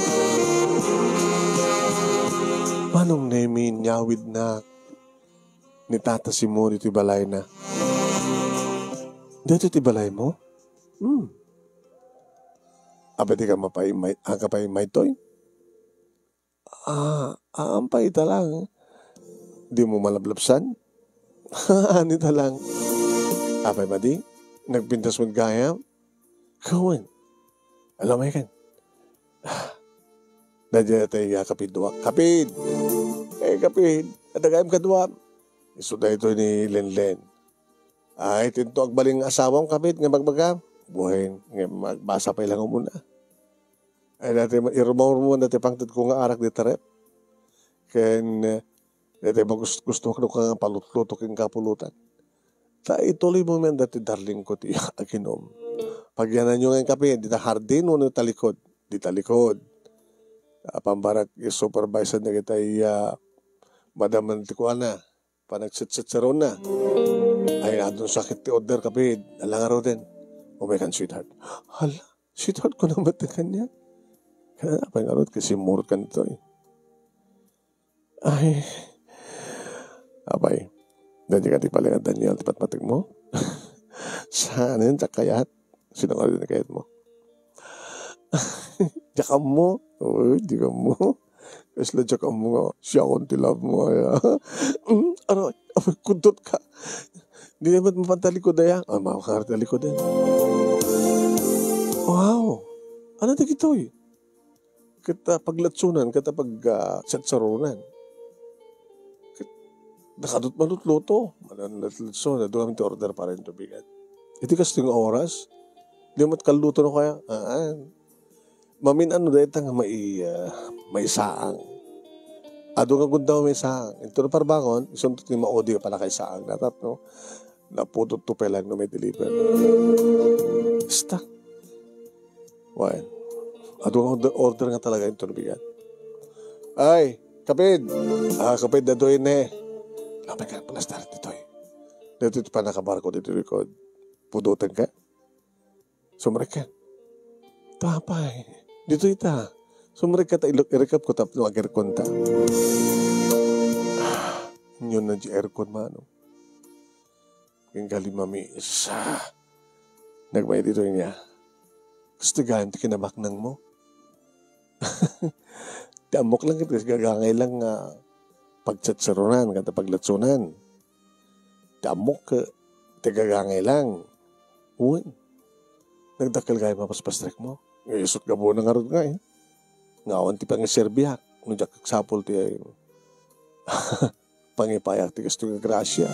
Manong nemi nyawid na ni tata si mo dito balay na. Dito ti balay mo? Abati ka kapay may toy? Ampay ita lang. Di mo malablapsan? Anita lang. Apay madi? Nagpintas mo gaya? Kawan. Alam mo yan. Nadya tayo kapid duwa. Kapid! Kapid! Adagayam ka duwa. Isuda ito ni Lenlen. Ay, tinto agbaling asawang kapid nga magbaga. Buhay, nga magbasa pa ilang muna. Ay, dati irumawar mo dati pangtid ko nga arak di tarep. Ken, dati gusto ko nga palutluto king kapulutan. Ta ituloy mo men dati darling ko ti aginom. Pagyanan nyo ngayon kape, di ta hardin mo ta likod. Di ta likod. Pambarak supervisor na kita madaman ti ko na. Panagsit-sit sa ron na. Ay, adon sakit ti order kape. Alangaro din. Oh my God, sweetheart. Hala, sweetheart ko naman na kanya. Kaya na, pangarot kasi murot ka nito eh. Ay, abay. Dati ka di pala nga Daniel, tipat matig mo. Saan yun, sa kayat? Sino ka rin na kayat mo? Diyan mo? Uy, di ka mo. Kasi lang diyan mo nga. Siya akong tilab mo. Ano, kundot ka. Di naman mapantalikod na yan. Makakatalikod din. Wow. Ano na ito eh? Kita paglatsunan, kita pagsasarunan. Nakadot malutluto. Mananlatluto. Na doon kami order pa rin to bigat. Iti kas yung oras. Di mo kaluto na kaya. Mamin ano dahil nga may saang. Ado nga gunda may saang. Ito na parbangon. Isang tuti maudi pala kay saang. Natat no. Naputot to lang no may deliver. Basta. Wain. Ado nga order nga talaga ito na bigat. Ay, kapid. Kapid na doon eh. Lapay ka pala start dito eh. Dito pa nakabarko dito record. Pudutan ka. Sumrik ka. Tapay. Dito ita. Sumrik ka ta i-recap ko tap no aircon ta. Yun na di aircon mano. Yung galimami isa. Nagmay dito niya. Gusto ganti kinamaknang mo. Tiamok lang kita. Gagangay lang pagtsatsarunan. Kata paglatsunan. Tiamok ka. Tigagangay lang. Uwan. Nagdakal kayo mapaspastrek mo. Isot ka po ng arod nga eh. Ngawan ti pang serbiyak. Nung jak kaksapol ti ay pangipayak ti gusto nga grasya.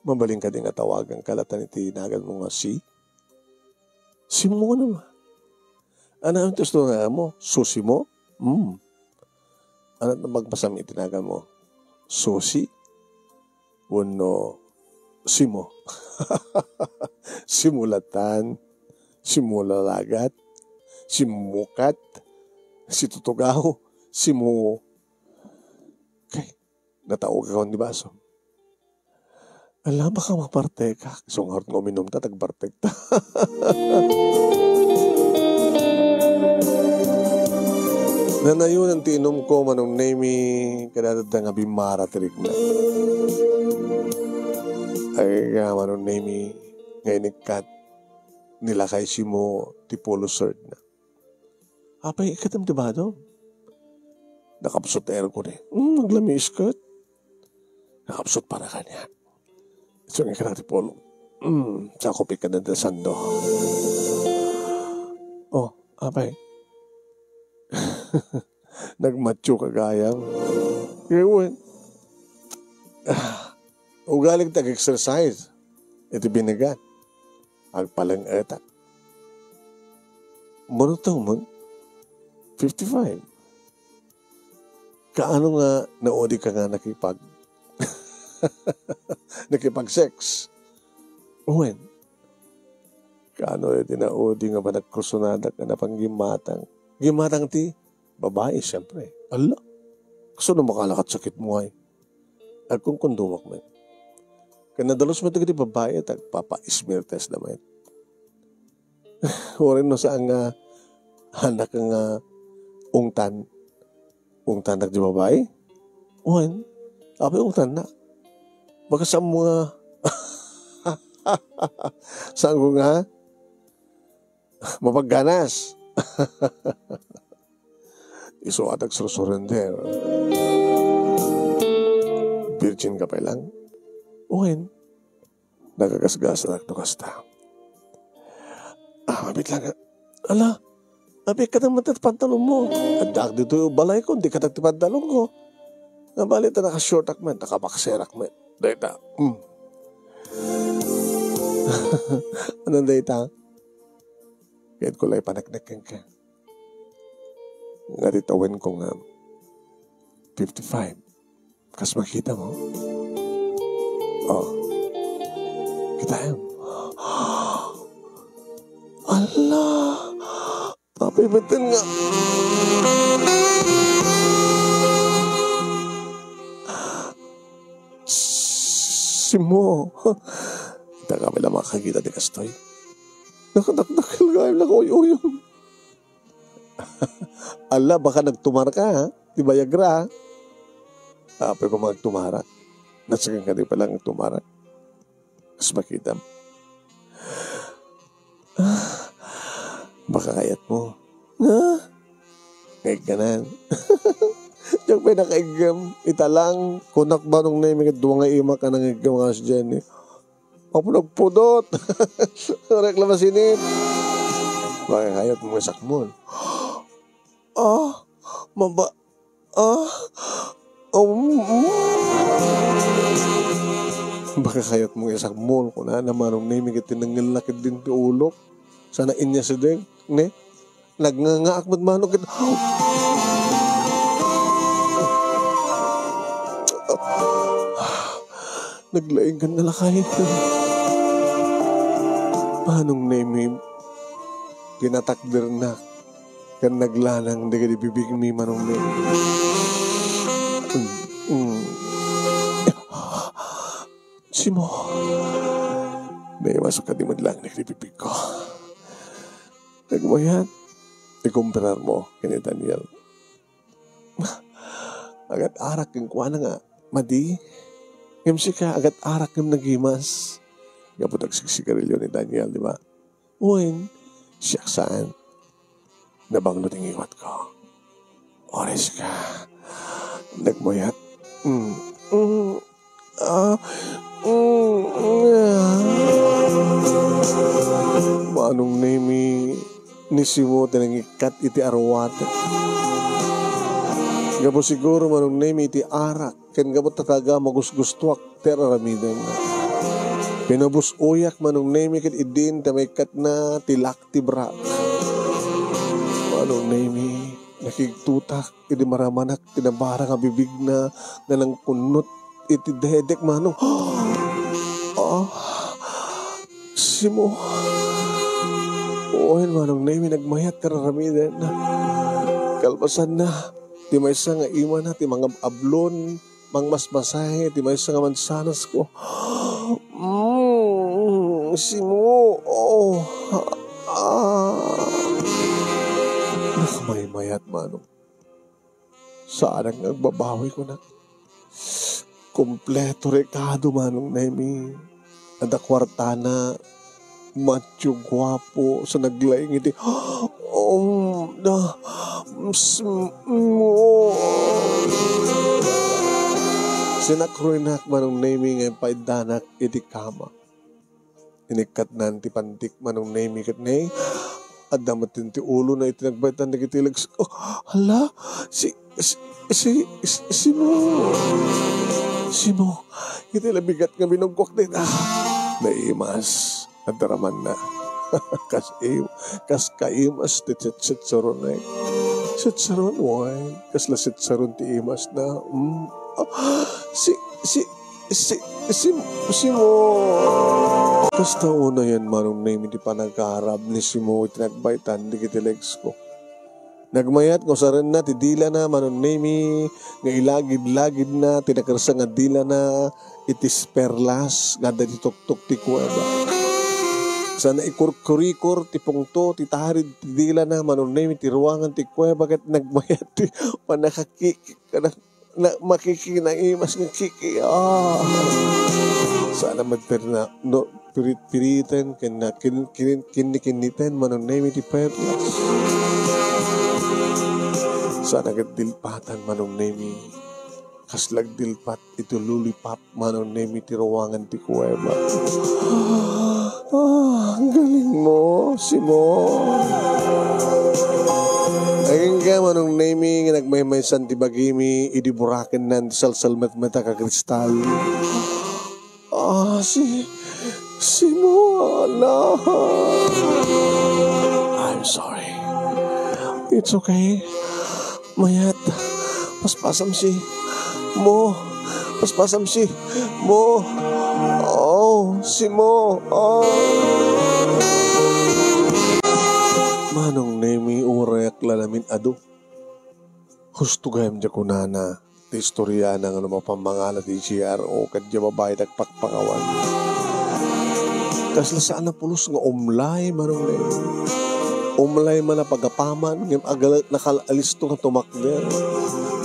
Mabaling ka din nga tawagan kalatan iti nagal mo nga si mo naman. Ano ang gusto nga mo? Susi mo? Ano na magpasami itinagal mo? Susi? Uno, simo. Simulatan. Simulalagat. Simukat. Situtugaw. Simu. Okay. Natawag ka di baso. Alam ba ka maparte ka? So nga nga uminom ta, tagbartek ta. Nanayon ang tinom ko manong name kadadad nga bimara tirig na. Ay nga manong name ngayon ikat nila kay simo tipolo serd na. Apay ikatam diba do? Nakapsot aircon eh. Naglamis kat. Nakapsot para kanya. So nga ka tipolo. Sakopik ka na del sando. Oh, apay. Nagmacho kagayang. Ngayon. Ugaling tag-exercise. Ito binigat. Agpalang etak. Munutang mo. 55. Kaano nga naudi ka nga nakipag-sex? Uwen. Kaano iti naudi nga ba nagkrusunada ka na pang gimatang? Gimatang ti, babae siyempre. Ala, gusto na makalakat sakit mo ay. At kung kundumak mo. Kaya nadalos mo ito kiti babae at papa-smear test naman. Orin no saan nga anak nga ungtan. Ungtan na di babae? Uwan, api ungtan na. Baka sa mga saan ko nga mapagganas. Iso atag surrender. Virgin ka pa lang. Uwan, nagagasgas na ito kasta. Mabit lang. Ala, abi ka naman pantalon mo. Adak dito yung balay ko, hindi ka pantalon ko. Nabalit na naka-short akman, naka-boxer akman. Dahil na. Anong dahil ta? Kahit ko lang panaknakan ka. Nga ditawin ko nga 55. Kas makita mo? Oh. Kita yan. Allah! Papibitin nga. Simo. Kita kami lang makakita di kastoy. Nakadakdakil gayam na uyuyong. Allah, baka nagtumar ka ha? Di bayagra ha? Apoy ko magtumara. Nasagang ka di palang tumara. Mas makita mo. Baka kayat mo. Ngayon ka na. Diyan pa nakaigam. Italang. Kunak ba nung naimig at duwa nga ima ka nang igam nga si Jenny. Ako nagpudot. Reklamasinit. Baka kayat mo sakmon. Ah, um, baka kayat mong isakmol ko na naman ang name iti nangyalakid din ti ulok. Sana inya si Deng, ne? Nagngangaak manok ito. Naglaing ka na lakay. Manong name pinatakder na kan naglanang di ka di bibig mi manong name. Simo. May masuk ka di madlang nagribibig ko. Nagmayat. Ikumparar mo kini Daniel. Agat arak yung kuha na nga. Madi. Ngam ka agat arak yung nagimas. Kapag nagsisigarilyo ni Daniel, di ba? Uwin, siya saan? Nabanglo ting iwat ko. Oras ka. Nagmayat. Manong name ni Simo tinangikat iti arwat. Gabo siguro manong name iti arak. Ken gabo takaga magusgustuak teraramidan na. Pinabus uyak manong name ket idin tamikat na tilak tibrak. Manong name nakigtutak iti maramanak tinabara nga bibig na nang kunot iti dedek manong. Simo. Ohen manong name nagmayat teraramidan na. Kalpasan na. Ti may isa nga ima na, ti mga ablon, mangmasmasahe, ti may isa nga mansanas ko. Simo, Nakamaymayat manong. Saan ang nagbabawi ko na? Kompleto rekado manong nemi. Ada kwartana, macho guwapo, sa naglaing iti. Sinakruinak manong naming ang paidanak iti kama. Inikat nan ti pantik manong naming kat nay. Adamatin ti ulo na itinagbaitan na kitilag. Hala, Simo, itilabigat nga binugkwak din. Naimas, adaraman na. Kas kaimas ti sitsaron na. Sitsaron, why? Kas la sitsaron ti imas na. Simo. Kas taon na yan manong name di pa nagkaharap ni Simo itinagbaitan di kitilegs ko. Nagmayat ko sa rin na ti dila na manong name nga ilagid-lagid na tinakarsa nga dila na itis perlas nga da di tuktok ti kuweba. Sana ikur-kurikor ti pungto ti tarid ti dila na manong name ti ruangan ti kuweba kat nagmayat ti panakakiki na makikinaimas ng kiki. Sana magperna no pirit-piritan kinitan manong name ti perlas. Sana dilpatan manong name kaslag dilpat ito lulipap manong name ti ruwangan ti kuweba. Ang galing mo, Simo. Ayun ka manong name nagmaymaysan ti bagimi idiburaken nan ti salsalmet mata ka kristal. Simo, ala. I'm sorry. It's okay. Mayat, paspasam si Mo. Simo. Manong nemi urek lalamin ado. Husto gayam dya kunana. Ti istorya na nga mapamangala ti GRO kadya babae nagpakpakawan. Kasla saan na pulos nga umlay manong nemi. Umlay man na pagapaman, ngayong agalat nakalalis to nga tumakder.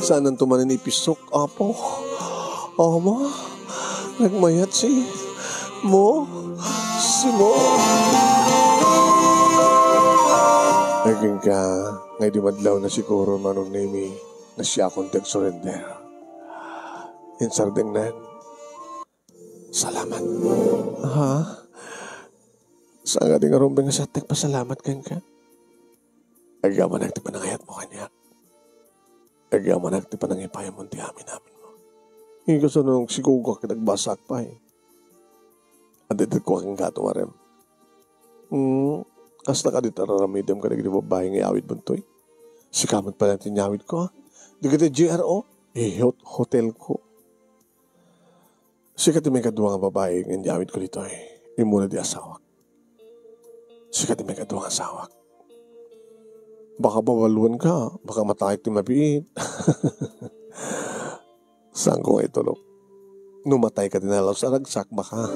Saan ang tumanin ipisok? Apo, Oma, nagmayat si Mo. Naging ka, ngay di madlaw na siguro manong nemi na siya akong surrender. Insardeng nan, salamat. Saan nga di nga rumbeng sa pasalamat kang ka? Agaman ang tipanangayat mo kanya. Agyaman ti panangipaya mo ti amin namin mo. Hindi ka sa nung sikugo ka nagbasak pa eh. Aditit ko aking gato marem. Kasta ka dito raramidem ka nagdi babae ng iawid mo to'y. Sikamat pa natin iawid ko ha. Di ka di GRO? Hotel ko. Sikat may kadwa nga babae ng iawid ko dito eh. Imuna di asawak. Sikat may kadwa nga asawak. Baka bawaluan ka, baka matakit ti mabiit. Saan ko nga itulog? Numatay ka din na sa ragsak, baka.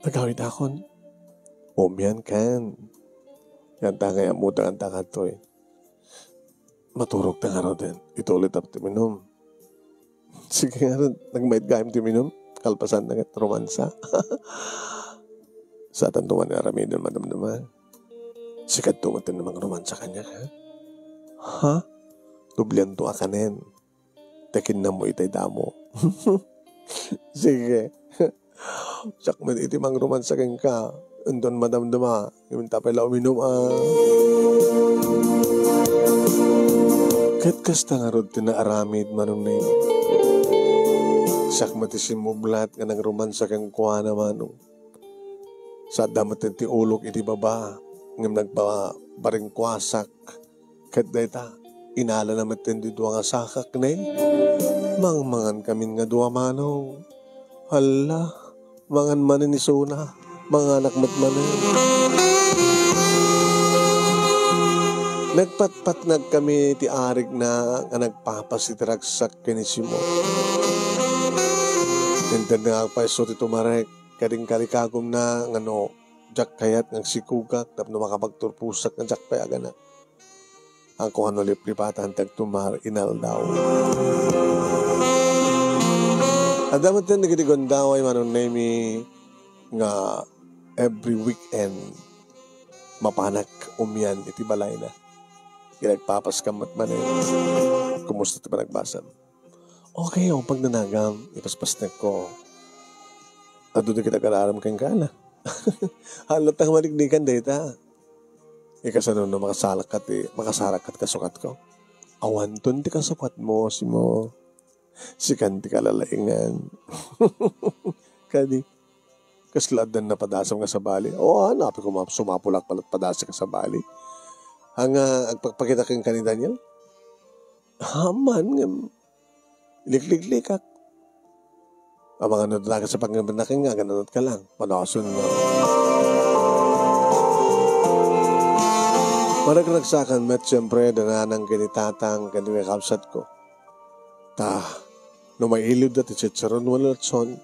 Nagawid akon. Umyan kan. Yan tangay amuda ang tangan to eh. Maturog na nga rin din. Ito ulit ap timinum. Sige nga rin, nagmait gayam timinum. Kalpasan na nga romansa. Sa tantuman na ramidon madamdaman. Sikat tumatin namang romansa kanya, ha? Ha? Dublian to akanin. Tekin na mo itay damo. Sige. Sak mo iti mang romansa kang ka. Andon madamdama. Yung tapay la uminom, Kahit kasta nga ron tinaaramid manong na yun. Sak matisim mo blat nga nang romansa kang kuha naman. Sa damat ti ulog iti baba. Ngam nagbabaring kwasak. Kat dayta, inala naman tindi duwa nga sakak na Mangmangan kamin nga duwa manong. Hala, mangan manin ni Suna. Mga anak matmanin. Nagpatpat kami ti arig na nga nagpapasitragsak kinisimo. Tintin nga pa iso ti tumarek. Kading kalikagom na nga no. Jak kayat ng sikugak tap no makapagturpusak ng jak payaga na. Ang kung ano lipripatan tagtumar inal daw. Adamat din nagitigon daw ay manon nemi nga every weekend mapanak umyan iti balay na. Ginagpapas kamat man kumusta iti panagbasan? Okay, pag nanagam, ipaspas na ko. Ado na kita kararam kang kala. Halat ang malignikan data. Ikasanon na makasarak kat kasukat ko. Awanton ti kasukat mo, si mo. Sikan ti kalalaingan. Kadi, kasladan na padasam nga sa bali. Hanapi ko sumapulak palat padasa ka sa bali. Hanga, agpagpakita kang kanina niya. Haman, likliklikak. Ang mga nadalaga sa pagngabanakin nga, gananot ka lang. Panason mo. Maragragsakan met siyempre dananang kinitatang kaninakapsat ko. No may ilid at itsetsaron walatson,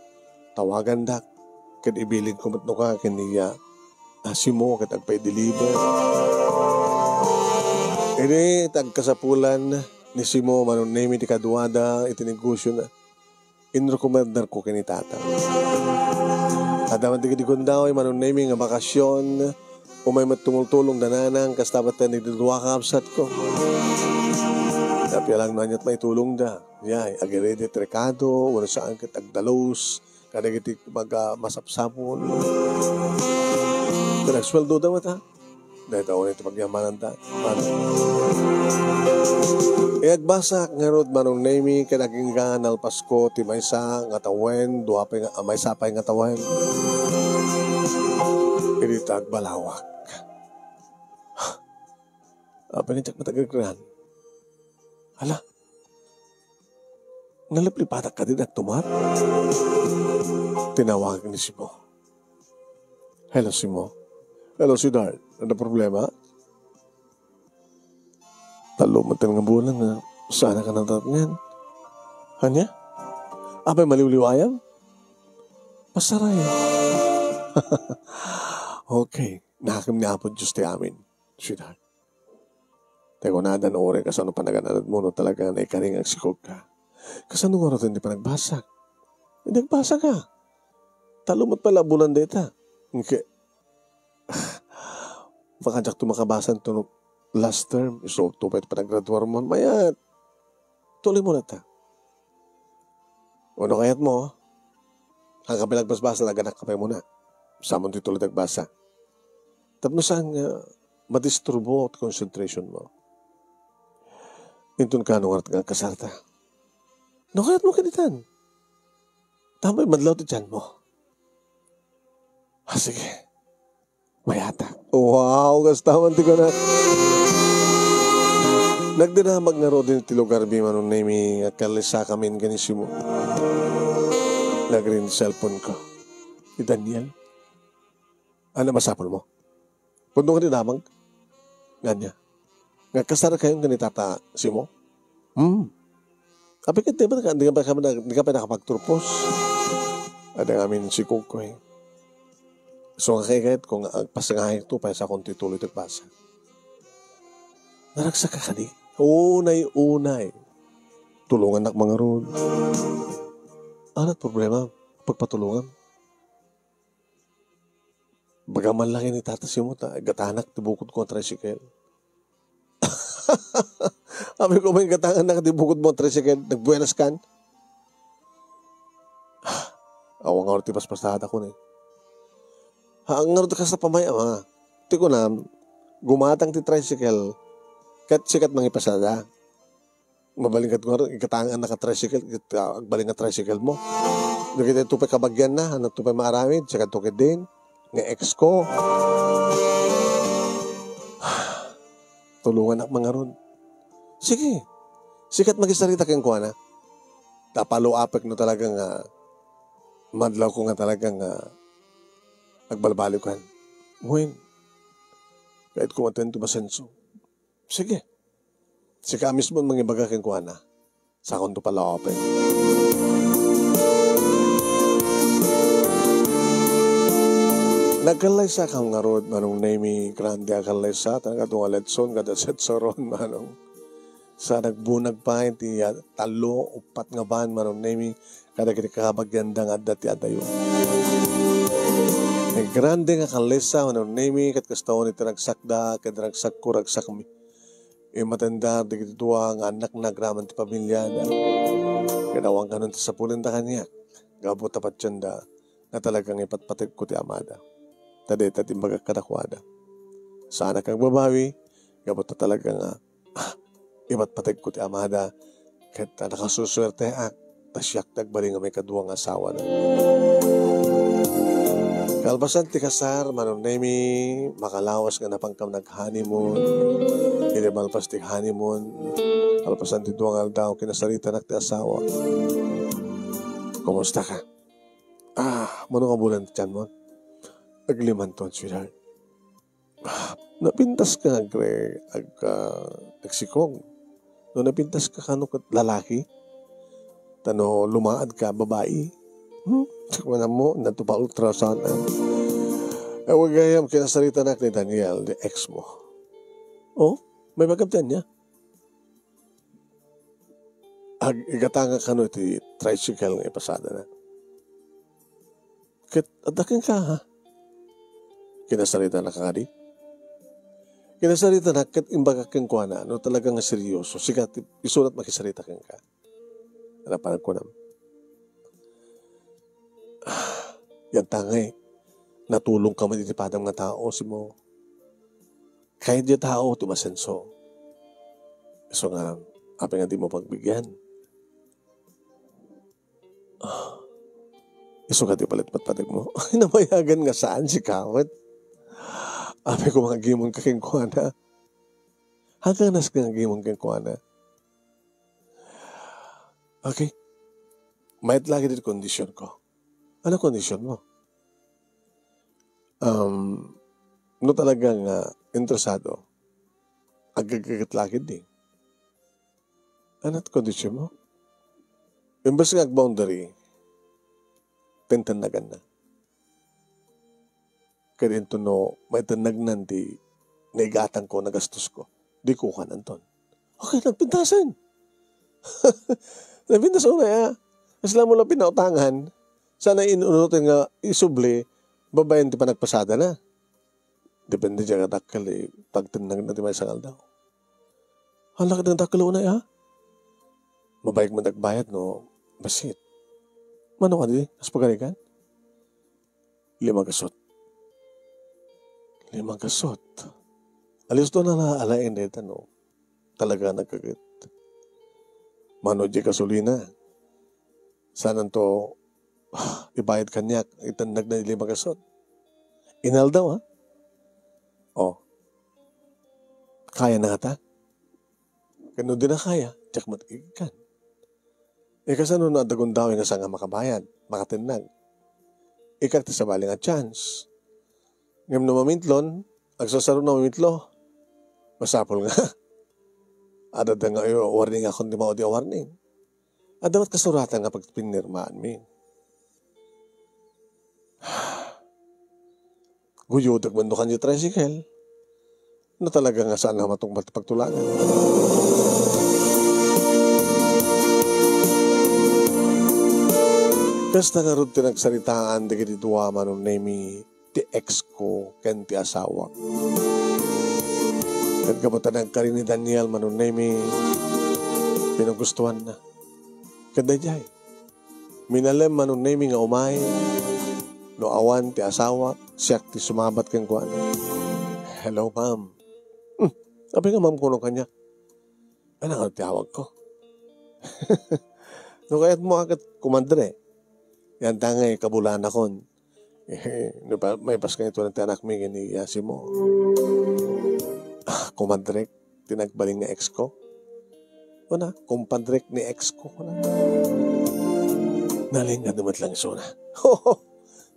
tawagan dak, kad ibilid ko matno ka kaniya, asimo kat agpay-deliver. Tagkasapulan ni Simo manunemi ti kaduada itinegosyo na. Inrekomendar ko kinitata. Adaman di kundaw ay manunemi nga bakasyon umay mattumultulong dananang kastabat na nagdudwa kapsat ko. Tapi lang nanyat may tulong da. Yay, agirede trekado, wala saan kit agdalos, kadagiti masapsapon. Kung nagsweldo daw ta, dahil taon ito pagyamanan ta. Agbasak nga rod manong nemi kanaging ganal Pasko ti maysa nga tawen duapay nga maysa pay nga tawen. Irita agbalawak. Apa ni cak matagagran? Hala. Nalaplipatak ka din at tumar. Tinawag ni Simo. Hello Simo. Hello Sidar. Ano problema? Talo mo nga bulan na sana ka natatngan. Hanya? Apay maliwliwayam? Pasaray. Okay. Nakakam ni Apo Diyos ti amin. Sweetheart. Teko na dan ore kasano panagananad mo no talaga na ikaring ang sikog ka. Kasano nga rin di pa nagbasak? Hindi nagbasa ka. Talumot pala bulan deta. Okay. Baka jak tumakabasan to last term. So, tupet pa nag-graduar mo. Mayat. Tuloy mo na ta. Ano kayat mo? Ang kapilagbasbasa naganak kapay mo na. Samon dito ulit nagbasa. Tapos saan madisturbo at concentration mo. Intun ka nung nga kasarta. Nakayat mo kanitan. Tamay madlaw ti tiyan mo. Sige. Mayata. Wow, gastaman ti ko na. Nagdinamag nga ro din ti lugar bi manon na imi kalisa kaminganisimo. Nagrin cellphone ko. Si Daniel. Ano masapol mo? Pundo ka dinamag? Ganya. Nga kasara kayong ganitata si mo? Kapit di ba di ka pa nakapagturpos? Ada nga amin si Kukoy. So nga kahit kung pasangahin ito pa sa kung tituloy tagbasa. Naragsak ka kani. Unay. Tulungan nak mga road. Anat problema? Pagpatulungan. Bagaman lang ni tata si mo ta. Gatanak tibukod ko ang tricycle. Abi ko may gatangan na tibukod mo ang tricycle. Nagbuenas kan. Awang nga rin tipaspasahat ako na eh. Ang nga rin ka sa pamaya mga. Ti ko na, gumatang ti tricycle, kat sikat mga ipasada. Mabalingkat ko rin, ikatangan na ka tricycle, agbaling nga tricycle mo. Doon kita tupay kabagyan na, ano tupay maaramid, sikat tukid din, nga ex ko. Tulungan na mga ron. Sige, sikat magisarita kayong kuha na. Tapalo apek no talagang madlaw ko nga talagang nagbalbalikan. Ngayon, kahit kumaten to masenso. Sige. Sika mismo mga ibaga kang kuha na. Sa akong to pala open. Nagkalay sa kang nga road, manong name grande akalay sa, talaga itong aletson, kada setsoron, manong. Sa nagbunag pa, hindi talo, upat nga ban, manong name, kada kinikakabagyanda nga dati adayo. Ay grande nga kalesa, manong name, kat kastaon iti nagsakda, kat nagsakko, ragsakmi. Matanda, di kituwa, nga anak na graman ti pamilya na. Ganawang ganun sa pulinda kanya. Gabo tapat tiyanda, na talagang ipatpatig ko ti amada. Tadi imbaga kadakwada. Sana kang babawi, gabo ta talagang ipatpatig ko ti amada. Kahit nakasuswerte tasyak tagbali nga may kaduwang asawa na. Kalbasan ti kasar, manon nemi, makalawas nga napangkam nag-honeymoon, inimalpas ti honeymoon, kalbasan ti duwang aldaw, kinasarita nak ti asawa. Kumusta ka? Mano nga bulan ti tiyan mo? Aglimanton, sweetheart. Napintas ka, Greg, agsikong. No napintas ka kanok lalaki, tano lumaad ka, babae. Sakmanan mo, natupa ultrasound. Huwag gayam, kinasarita na ni Daniel, the ex mo. Oh, may magkamtan niya. Igatanga ka no, iti tricycle nga ipasada na. Adakin ka, ha? Kinasarita na ka nga di? Kinasarita na, kat imbaga kang kuha na, no talagang seryoso. Sikat, isulat makisarita kang ka. Harapan ko naman. Yan tangay, natulong ka matitipadang nga tao si mo. Kahit di tao, tumasenso. So nga, api nga di mo pagbigyan. Iso ka di palit patpatig mo. Namayagan nga saan si Kawat? Api ko mga gimong kakingkuana. Hanggang nas ka nga gimong kakingkuana. Okay. Mayat lagi din kondisyon ko. Ano kondisyon mo? No talagang interesado, agagagat lagi din. Ano't kondisyon mo? Imbas nga boundary, tentanagan na. Kaya ito no, may tanagnan di naigatang ko, nagastos ko. Di ko ka nanton. Okay, nagpintasan. Nagpintasan na ya. Kasi lang mo lang pinautangan, sana inunutin nga isubli, babayan di pa nagpasada na. Depende dyan ka dakal eh. Pagtinag na di may sangal daw. Halak ng dakal na ya. Mabayag man nagbayad no. Basit. Mano ka di? As pagalikan? 5 gasot. 5 gasot. Alis doon na alain dito no. Talaga nagkagit. Manod di kasulina. Sanan to, ibayad kanyak, itandag na 5 kasot. Inal daw, ha? O, kaya na ta? Kano din na kaya, tsak matigikan. Kasano na dagon daw yung nga makabayad, makatinag. Ikakta sa bali nga chance. Ngam na mamintlon, agsasaro na mamintlo, masapol nga. Ada da nga warning ako, di mao di warning. Dapat kasuratan nga pag pinirmaan min. Guyudag man doon kanyo tricycle na talaga nga saan na matong pagtulagan. Kasta nga rin tinagsaritaan di kinituwa manong name ti ex ko ken ti asawa. Ken kabutan ka rin ni Daniel manong name pinugustuhan na. Kada jay. Minalem manong name nga umay no awan ti asawa siyak ti sumabat keng kuan. Hello ma'am. Sabi nga ma'am kuno kanya. Ano nga tiyawag ko? No kaya't mo agad kumandre. Yan tangay kabulan akon. May pas ka ito ng tanak may ganiyasi mo. Kumandrek, tinagbaling na ex ko. O na, kumpadrek ni ex ko. Naling nga dumat lang iso na.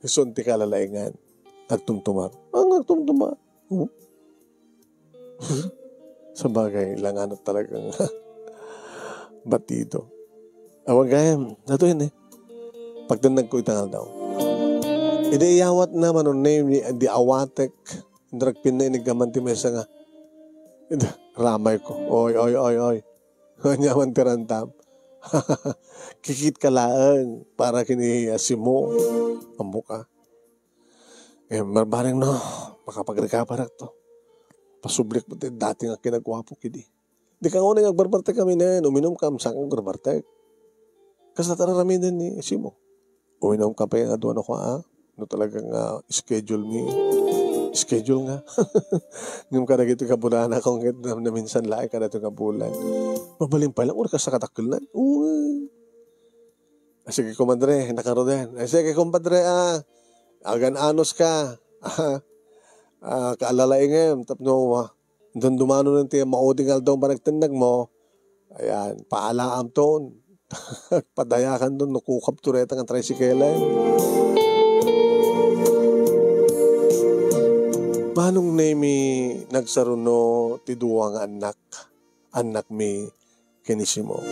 Isun ti kalalaingan. Nagtumtumar. Nagtumtumar. Sa bagay, langan at talagang batido. Awag gayam, nato yun Pagdanag ko itangal daw. Idiyawat naman on name ni di awatek. Indragpin na inigamanti mesa nga. Ramay ko. Oy. Nyaman tirantam. Kikit ka laan para kinihiyasi mo. Ang buka. Marbaring no. Makapagrecaparak to. Pasublik mo dati nga kinagwapo kidi. Di ka nga nagbarbarte kami na uminom ka. Saan kang barbarte? Kasi natararamin din ni Simo. Uminom ka pa yung aduan ako no talagang schedule nga. Ngayon ka na gito kabulan akong na minsan lahi ka na ito kabulan. Mabaling pa lang, ka sa katakil na. Sige kumadre, nakaroden. Sige kumpadre, agan anos ka. Kaalalaingem, tapno, doon dumano ng tiya, mauding aldaw baragtinag mo. Ayan, paalaam toon. Padayakan doon, nukukap tureta ng tricycle. Manong name nagsaruno ti duwang anak mi kinisimo.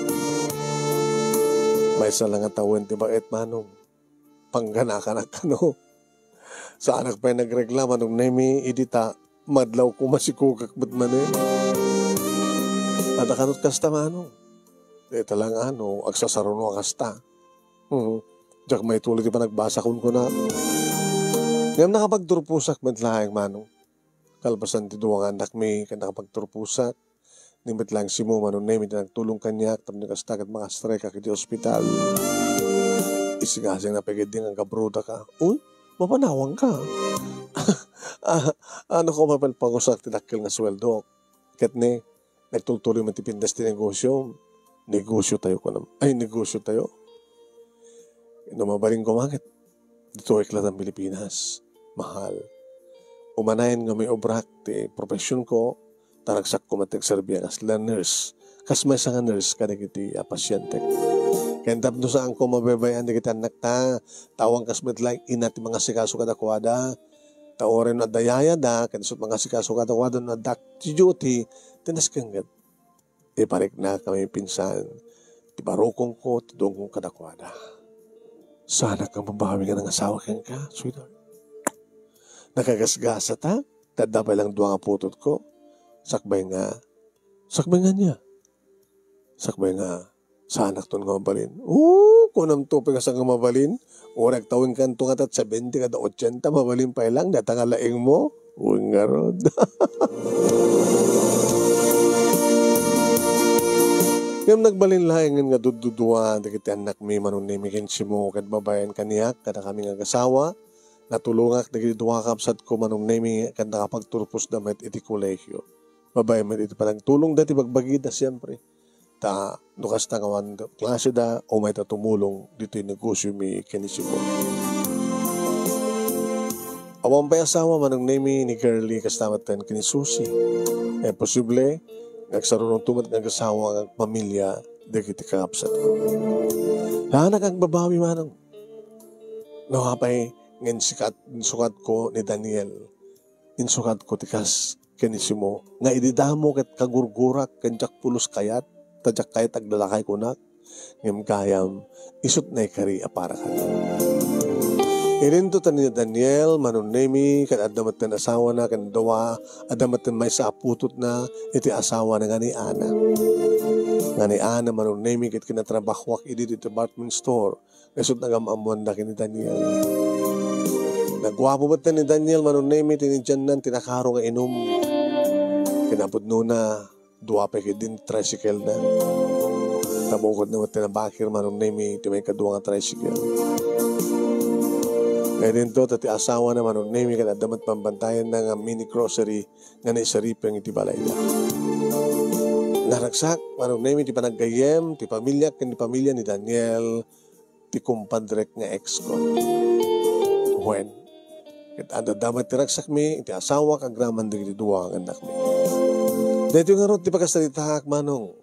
May salang atawin ti bakit manong pangganakan at ano. Sa anak pa nagreklama nung name idita madlaw ko masikukak ba't man At akanot kasta manong. Talang agsasaruno kasta. Diyak may tuloy di pa nagbasa kun ko na. Ngayon nakapagturpusak matlaang manong. Kalpasan ti duwang anak may nakapagturpusak. Nimit lang si mo manong name iti nagtulong kanyak. Tapos nakastagat mga streka kiti ospital. Isigasing napagid din ang kabruda ka. Uy, mapanawang ka. Ano ko mapalpangusak tinakil nga sweldo. Kat ni, nagtutuloy matipindas ti negosyo. Negosyo tayo ko naman. Negosyo tayo. Mabaling kumakit. Dito iklat ang Pilipinas. Mahal. Umanayan nga may obrak ti profesyon ko. Taragsak ko matagserbiya kas la nurse. Kas may nga nurse ka na kiti pasyente. Kaya tapno saan ko mababayan na kita anak ta. Tawang kas metlang inati mga sikaso kadakwada. Taorin na dayaya da. Kanisot mga sikaso kadakwada na dakti duty. Tinas kanggat. Iparik na kami pinsan. Tibarokong ko, tidong kong kadakwada. Sana kang mabawi ka ng asawa kang ka, sweetheart. Nakagasgasa ta, tadapay lang duwa nga putot ko. Sakbay nga niya. Sakbay nga, sa anak to nga mabalin. Kunam tupin ka sa nga mabalin. Orag tawin ka ito nga tat 70 kada 80, mabalin pa lang, datangalaing mo. Nga rod. Ngayon nagbalin laing nga dududuan, dagiti anak mi manon ni mikin simo kad babayan kaniyak, kada kami nga gasawa, natulungak dagiti duwa kapsat ko manong nemi kad nakapagturpos damet iti kolehyo. Babayan man iti palang tulong dati bagbagi da siyempre. ta nukas na kawan klase da o may tatumulong dito yung negosyo mi kinisimo. Awang pa asawa manong name ni Girlie kastamatan kinisusi. Posible nagsarunong tumat ng asawa ng pamilya di kiti kakapsat ko. Lahanak ang babawi manong. Nakapay ngin sukat ko ni Daniel. Insukat ko tikas kinisimo. Nga ididamo kat kagurgurak kanjak pulos kayat. Tadyak kayat aglalakay ko na. Ngim kayam isut na ikari apara ka. Irinto ni Daniel, manunemi, kan adamat na asawa na, kan dawa, adamat na may saaputot na, iti asawa na nga ni Ana. Nga ni Ana, manunemi, kit kinatrabakwak idi di department store, kasot nagamamuan na kini Daniel. Nagwapo ba't ni Daniel, manunemi, tinidyan nan, tinakaro nga inom. Kinapod na, duwape din tricycle na. Tabukod na ba't tinabakir, manunemi, iti may kaduwa nga tricycle. Kaya din to, tati asawa naman, o name ka na damat pambantayan ng mini grocery nga na isaripang iti balay na. Naragsak, manong name iti panaggayem, ti pamilya, kan ti pamilya ni Daniel, ti kumpadrek nga ex-con. When? Kita damat ti ragsak mi, iti asawa kagraman di duwa ang anak mi. Dito nga ron, ti pagkasalita manong,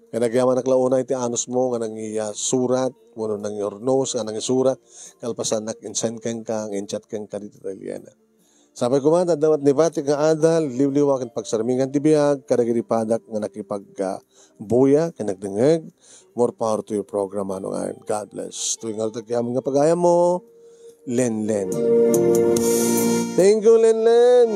kaya nagyaman naklauna iti anos mo nga nangiya surat, wano nang ornos nga nangi surat, kalpasan nak-insend kang kang, in-chat kang ka dito Italiana. Sabi ko man, dawat ni Pati nga adal, liwliwakin pagsarmingan ti biyag, kadagiripadak nga nakipag-buya, kanagdengeg, more power to your program, ano nga, God bless. Tuwing nga pagaya mo, Len. Thank you, Len.